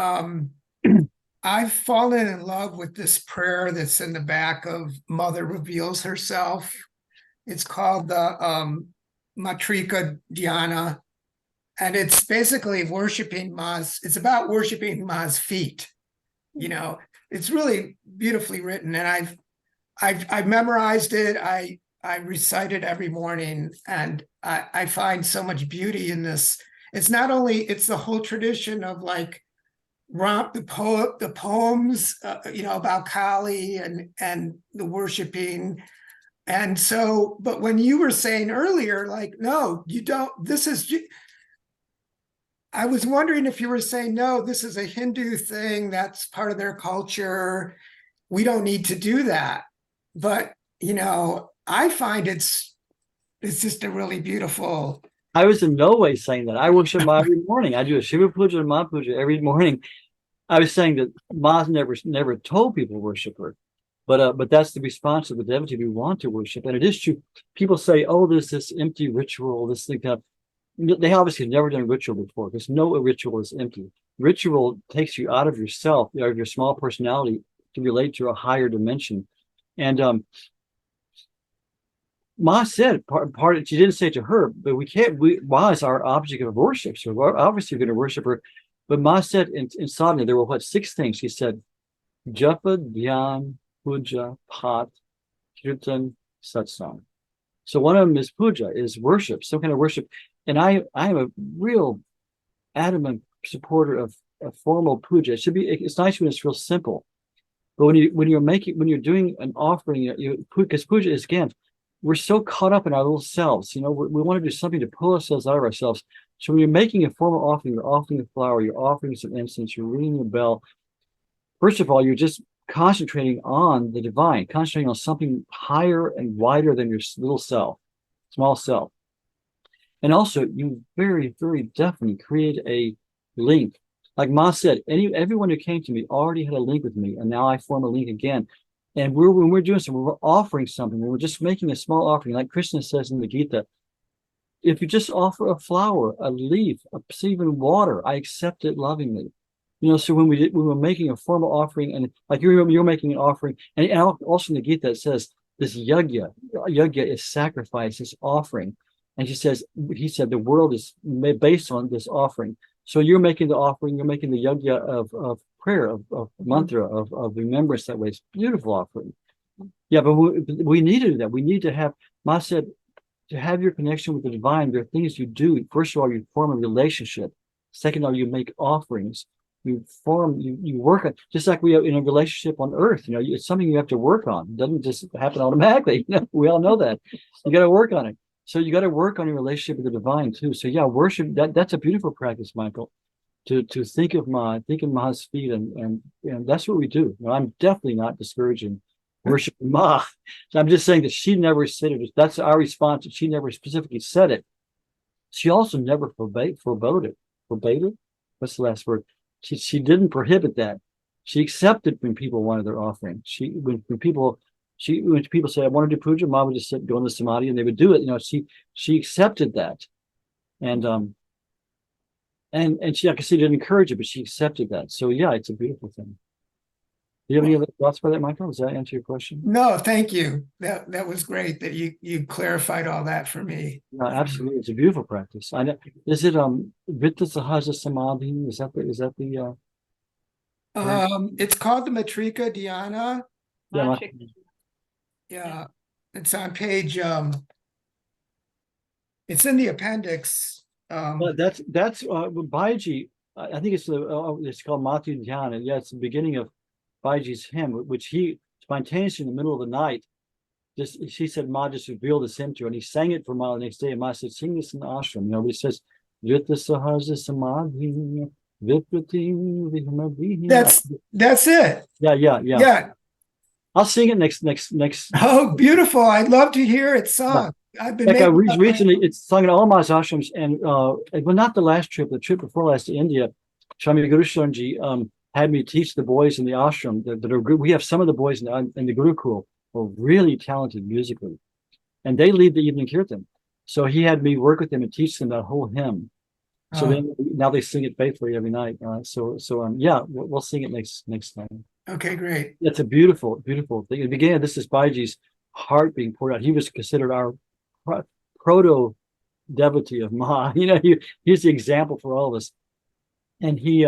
I've fallen in love with this prayer that's in the back of Mother Reveals Herself. It's called the Matrika Dhyana. And it's basically worshiping Ma's, it's about worshiping Ma's feet. It's really beautifully written. And I've memorized it. I recite it every morning. And I find so much beauty in this. It's not only, it's the whole tradition of like the poems, about Kali and the worshiping. And so, but when you were saying earlier, like, no, you don't, I was wondering if you were saying, no, this is a Hindu thing, that's part of their culture. We don't need to do that. But, I find it's just a really beautiful. I was in no way saying that. I worship Ma every morning. I do a Shiva Puja and Ma Puja every morning. I was saying that Ma's never told people to worship her, but that's the response of the devotee we want to worship. And it is true. People say, oh, there's this empty ritual, this thing that they obviously have never done ritual before because no ritual is empty. Ritual takes you out of yourself, out of your small personality to relate to a higher dimension. And Ma said part she didn't say it to her, but Ma is our object of worship. So we're obviously going to worship her. But Ma said in sadhana, there were 6 things? She said, Japa, Dhyan, Puja, Pat, Kirtan, Satsang. So one of them is puja, is worship, some kind of worship. And I am a real adamant supporter of a formal puja. It's nice when it's real simple. But when you're doing an offering, because puja is, again, we're so caught up in our little selves. We want to do something to pull ourselves out of ourselves. So when you're making a formal offering, you're offering a flower, you're offering some incense, you're ringing a bell. First of all, you're just concentrating on the divine, concentrating on something higher and wider than your little self, small self. And also, you very, very definitely create a link. Like Ma said, everyone who came to me already had a link with me, and now I form a link again. And when we're doing something, we're offering something, when we're just making a small offering, like Krishna says in the Gita, if you just offer a flower, a leaf, even water, I accept it lovingly. So when we were making a formal offering, and like you're making an offering, and also in the Gita it says this yagya is sacrifice, is offering. And he said the world is based on this offering. So you're making the offering, you're making the yagya of prayer, of mantra, of remembrance that way. It's a beautiful offering. Yeah, but we need to do that. We need to have, Ma said, to have your connection with the divine, there are things you do. First of all, you form a relationship. Second of all, you make offerings. You work on, just like we are in a relationship on earth. It's something you have to work on. It doesn't just happen automatically. We all know that. You got to work on it. So you got to work on your relationship with the divine too. So yeah, worship, that's a beautiful practice, Michael. To think of Ma's feet, and that's what we do. I'm definitely not discouraging worship Ma. So I'm just saying that she never said it. That's our response. She never specifically said it. She also never forbade it. Forbade it? What's the last word? She didn't prohibit that. She accepted when people wanted their offering. When people said, I want to do puja, Ma would just go into samadhi and they would do it. She accepted that. And she, like I said, didn't encourage it, but she accepted that. So yeah, it's a beautiful thing. Do you have any other thoughts about that, Michael? Does that answer your question? No, thank you. That was great that you clarified all that for me. No, absolutely. It's a beautiful practice. I know. Is it Vitta Sahaja Samadhi? Is that the it's called the Matrika Dhyana. Yeah, Yeah. It's on page it's in the appendix. that's Baiji. I think it's called Mati Dhyana. Yeah, it's the beginning of Baiji's hymn, which he spontaneously in the middle of the night, she said Ma just revealed this hymn to her, and he sang it for Ma the next day. And Ma said, sing this in the ashram. He says, Vitta Sahaja Samadhi, Viprati. That's it. Yeah. I'll sing it next. Oh, beautiful. I'd love to hear it sung. I've been recently it's sung in all my ashrams, and well, not the last trip, the trip before last to India, Swami Guru Sharanji had me teach the boys in the ashram that are good. We have some of the boys in the Gurukul who are really talented musically, and they lead the evening kirtan. So he had me work with them and teach them that whole hymn. So now they sing it faithfully every night. Yeah, we'll sing it next time. Okay, great. It's a beautiful, beautiful thing. Again, this is Baiji's heart being poured out. He was considered our proto devotee of Ma. He's the example for all of us, and he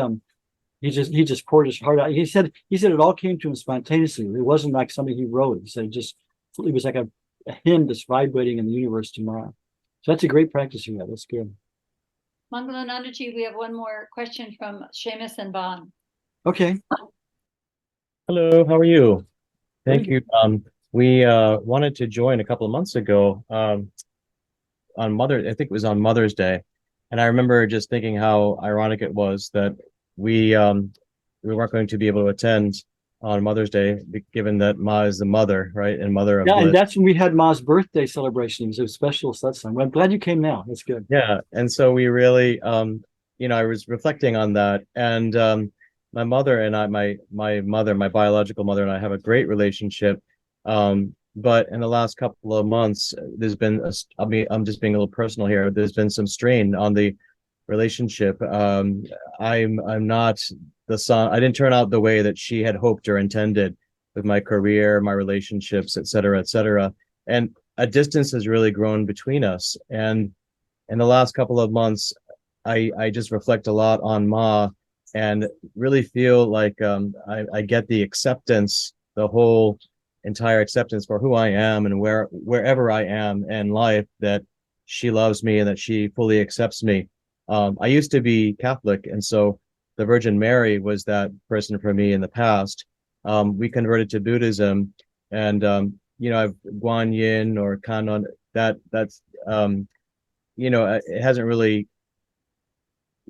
just poured his heart out. He said it all came to him spontaneously. It wasn't like something he wrote. He said it was like a hymn that's vibrating in the universe to Ma. So that's a great practice you have. That's good. Mangalanandaji, we have one more question from Seamus and Bon. Okay. Hello, how are you? Thank you. We wanted to join a couple of months ago I think it was on Mother's Day. And I remember just thinking how ironic it was that we weren't going to be able to attend on Mother's Day, given that Ma is the mother, right? And mother of and that's when we had Ma's birthday celebration. It was a special satsang. I'm glad you came now. That's good. Yeah. And so we really, I was reflecting on that. And my mother and I, my biological mother and I have a great relationship. But in the last couple of months, there's been, I'm just being a little personal here. There's been some strain on the relationship. I'm not the son. I didn't turn out the way that she had hoped or intended with my career, my relationships, et cetera, et cetera. And a distance has really grown between us. And in the last couple of months, I just reflect a lot on Ma and really feel like I get the acceptance, the whole entire acceptance for who I am and wherever I am in life, that she loves me and that she fully accepts me. I used to be Catholic, and so the Virgin Mary was that person for me in the past. We converted to Buddhism, and I've Guan Yin or Kanon. That's it hasn't really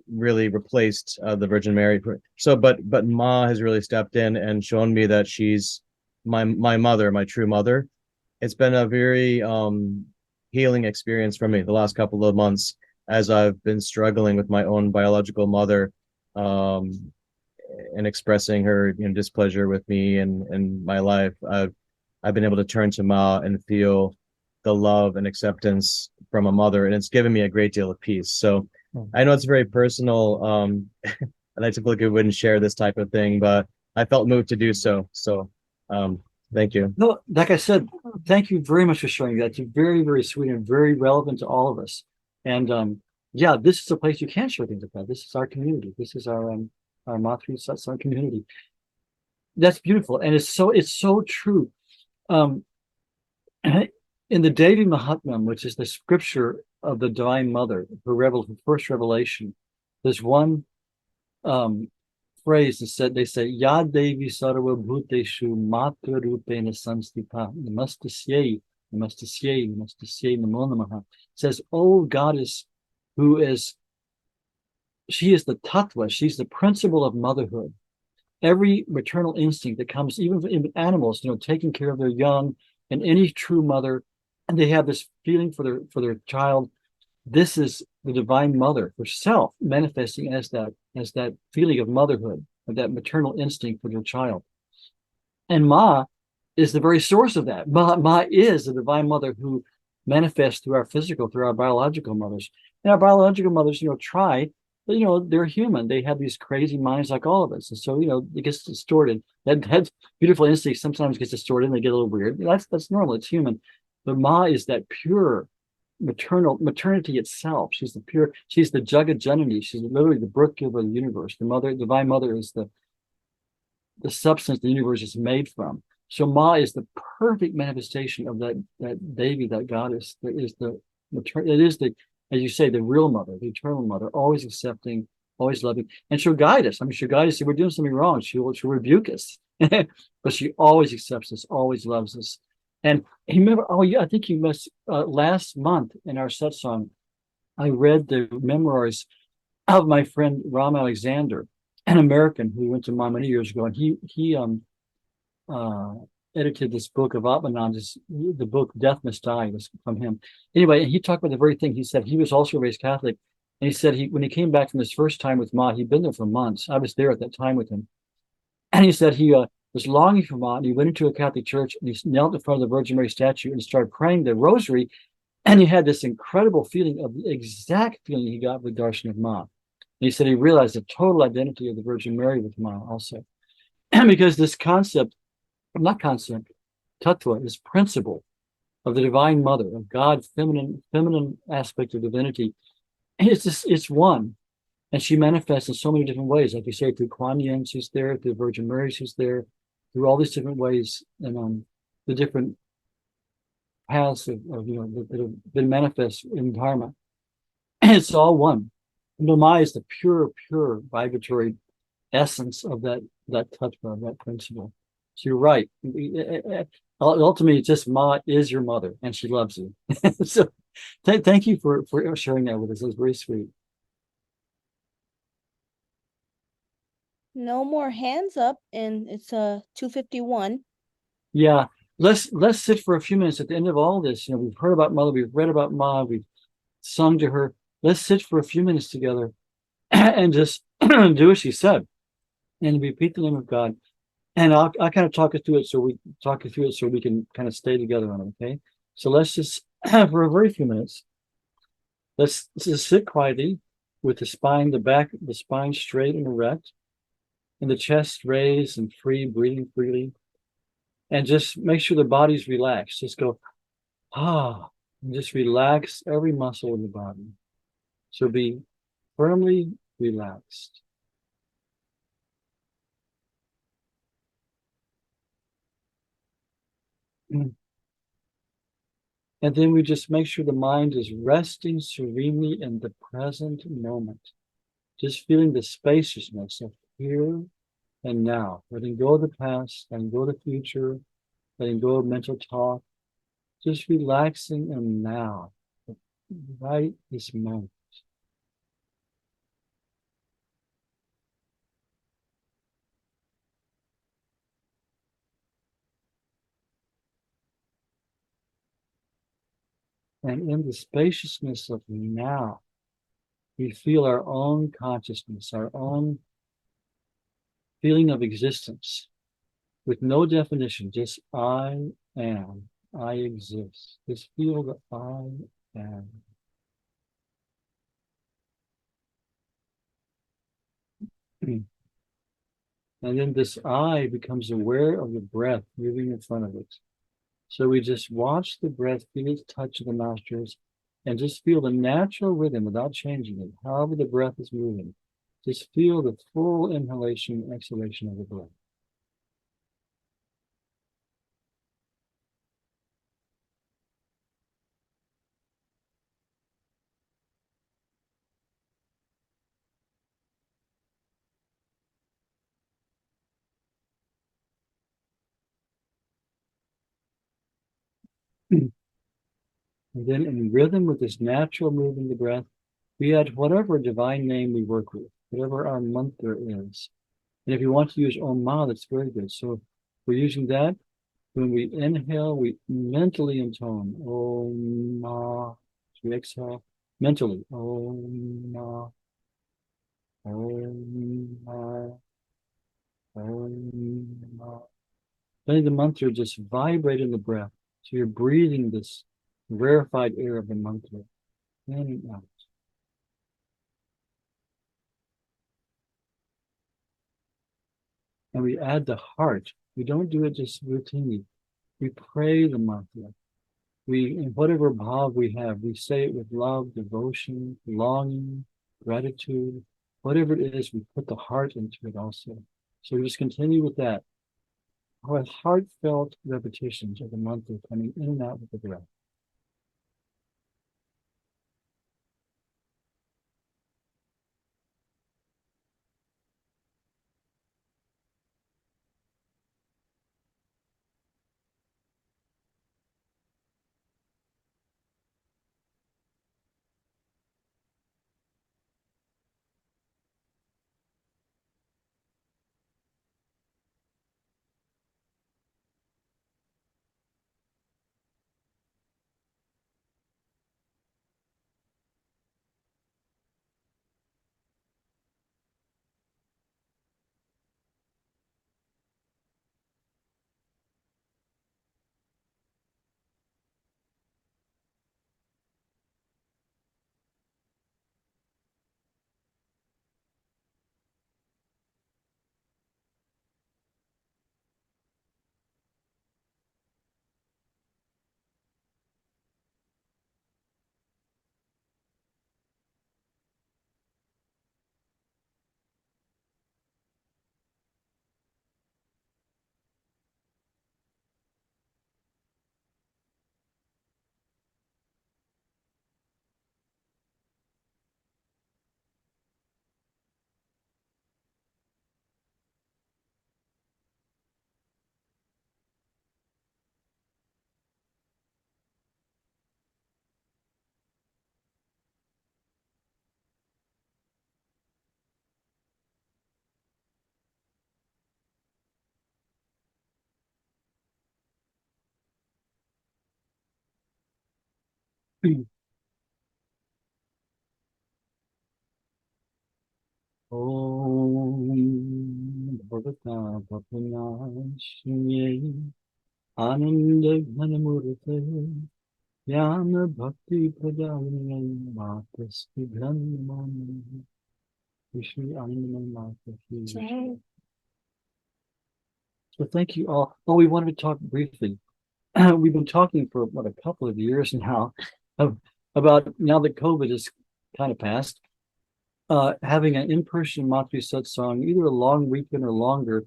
replaced the Virgin Mary. So, but Ma has really stepped in and shown me that she's my mother, my true mother. It's been a very healing experience for me the last couple of months as I've been struggling with my own biological mother, and expressing her displeasure with me and my life. I've been able to turn to Ma and feel the love and acceptance from a mother, and it's given me a great deal of peace. So I know it's very personal, and I typically wouldn't share this type of thing, but I felt moved to do so. So thank you. No, like I said, thank you very much for sharing that. It's very, very sweet and very relevant to all of us. And yeah, this is a place you can share things about. This is our community. This is our Ma3 Satsang community. That's beautiful, and it's so true. In the Devi Mahatmyam, which is the scripture of the Divine Mother, her first revelation, there's one phrase that said, they say, Ya Devi Sarva Bhuteshu Matra Rupena Samstita Namastasyai Namastasyai Namastasyai Namo Namaha. It says, oh goddess, she is the tattva, she's the principle of motherhood. Every maternal instinct that comes, even in animals, taking care of their young, and any true mother, and they have this feeling for their child. This is the Divine Mother herself manifesting as that feeling of motherhood, of that maternal instinct for their child. And Ma is the very source of that. Ma is the Divine Mother who manifests through our biological mothers. And our biological mothers, try, but they're human. They have these crazy minds like all of us. And so, it gets distorted. That beautiful instinct sometimes gets distorted and they get a little weird. That's normal. It's human. But Ma is that pure maternity itself. She's the Jagat Janani. She's literally the birth giver of the universe. The Divine Mother is the substance the universe is made from. So Ma is the perfect manifestation of that Devi, that goddess. That is as you say, the real mother, the eternal mother, always accepting, always loving, and she'll guide us. She'll guide us if we're doing something wrong. She'll rebuke us, but she always accepts us, always loves us. And remember, I think you must, last month in our satsang, I read the memoirs of my friend Ram Alexander, an American who went to Ma many years ago, and he edited this book of Atmanand. The book Death Must Die was from him. Anyway, and he talked about the very thing. He said he was also raised Catholic, and he said when he came back from his first time with Ma, he'd been there for months. I was there at that time with him, and he said he was longing for Ma, and he went into a Catholic church and he knelt in front of the Virgin Mary statue and started praying the rosary, and he had this incredible feeling of the exact feeling he got with darshan of Ma. And he said he realized the total identity of the Virgin Mary with Ma also, and because this tattva, this principle of the Divine Mother, of God, feminine aspect of divinity, it's one. And she manifests in so many different ways. Like you say, through Kuan Yin, she's there, through the Virgin Mary, she's there, through all these different ways, and the different paths that have been manifest in Dharma. And it's all one. Ma is the pure vibratory essence of that tattva, of that principle. So you're right. Ultimately, it's just Ma is your mother, and she loves you. So thank you for sharing that with us. It was very sweet. No more hands up, and it's 2:51. Yeah, let's sit for a few minutes at the end of all this. We've heard about Mother, we've read about Ma, we've sung to her. Let's sit for a few minutes together and just do as she said, and repeat the name of God. And I'll kind of talk you through it so we can kind of stay together on it. Okay, so let's just for a very few minutes. Let's just sit quietly with the spine straight and erect, and the chest raised and free, breathing freely. And just make sure the body's relaxed. Just go, and just relax every muscle in the body. So be firmly relaxed. And then we just make sure the mind is resting serenely in the present moment. Just feeling the spaciousness of here and now, letting go of the past, letting go of the future, letting go of mental talk, just relaxing and now, right this moment. And in the spaciousness of now, we feel our own consciousness, our own feeling of existence with no definition, just I am, I exist. Just feel that I am. And then this I becomes aware of the breath moving in front of it. So we just watch the breath, feel its touch of the nostrils, and just feel the natural rhythm without changing it. However the breath is moving, just feel the full inhalation and exhalation of the breath. And then in rhythm with this natural movement of the breath, we add whatever divine name we work with, whatever our mantra is. And if you want to use Om Ma, that's very good. So we're using that. When we inhale, we mentally intone Om Ma. As we exhale, mentally Om Ma, Om Ma, Om Ma. Letting the mantra just vibrate in the breath. So you're breathing this rarefied air of the mantra in and out. And we add the heart. We don't do it just routinely. We pray the mantra. We, in whatever bhav we have, we say it with love, devotion, longing, gratitude, whatever it is, we put the heart into it also. So we just continue with that. With heartfelt repetitions of the mantra coming in and out with the breath. Om Bhagata Bhavanashye Ananda Ghanamurte Yana Bhakti Pradayam Matasti Brahman Vishnu Anandamayi Mata. So thank you all. Oh, we wanted to talk briefly. We've been talking for what, a couple of years now about now that COVID is kind of passed, having an in-person Matri Satsang, either a long weekend or longer.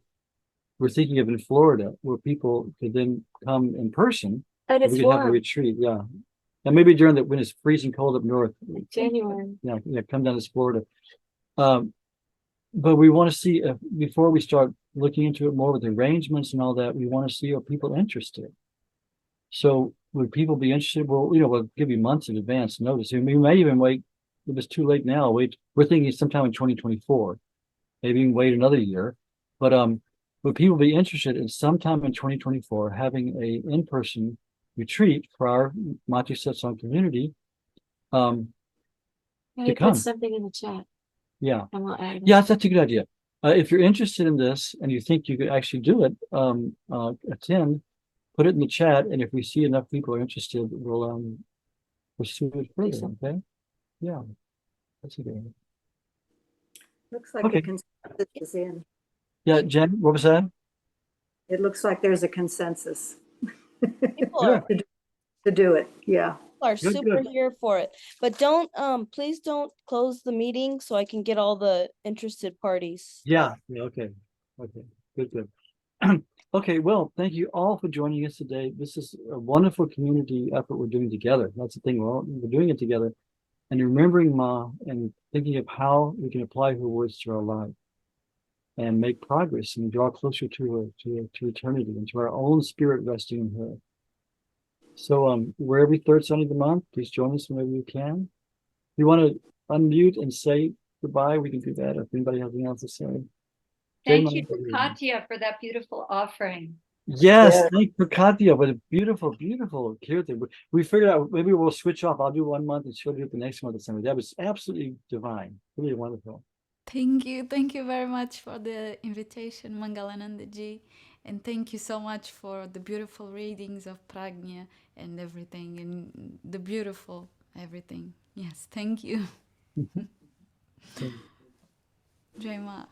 We're thinking of in Florida, where people could then come in person. And it's we could have a warm. retreat, yeah. And maybe during when it's freezing cold up north. January. Yeah, come down to Florida. But we want to see if, before we start looking into it more with arrangements and all that, we want to see, are people interested? So would people be interested? Well, we'll give you months in advance notice. And we may even wait, if it's too late now, wait, we're thinking sometime in 2024, maybe even wait another year. But would people be interested in sometime in 2024 having a in-person retreat for our Mati Satsang community? Can To you come. put something in the chat? Yeah. And we'll add it. Yeah, that's a good idea. If you're interested in this and you think you could actually do it, attend, put it in the chat, and if we see enough people are interested, we'll pursue it further. Okay. Yeah. That's a good idea. Looks like Okay. the consensus is in. Yeah, Jen, what was that? It looks like there's a consensus People are, to do it. Yeah. people are Good, super good. here for it. But don't, please don't close the meeting so I can get all the interested parties. Yeah. Yeah. Okay. Okay. Good, good. Okay. Well, thank you all for joining us today. This is a wonderful community effort we're doing together. That's the thing. We're doing it together and remembering Ma and thinking of how we can apply her words to our life and make progress and draw closer to her, to eternity and to our own spirit resting in her. So we're every third Sunday of the month. Please join us whenever you can. If you want to unmute and say goodbye, we can do that. If anybody has anything else to say. Thank Jay, you to Catia for that beautiful offering. Yes, Yeah. thank you, Catia, with a beautiful, beautiful kirtan. We figured out maybe we'll switch off. I'll do 1 month and she'll do the next month or something. That was absolutely divine, really wonderful. Thank you very much for the invitation, Mangalananda ji, and thank you so much for the beautiful readings of Prajna and everything, and the beautiful everything. Yes, thank you. Jai Ma.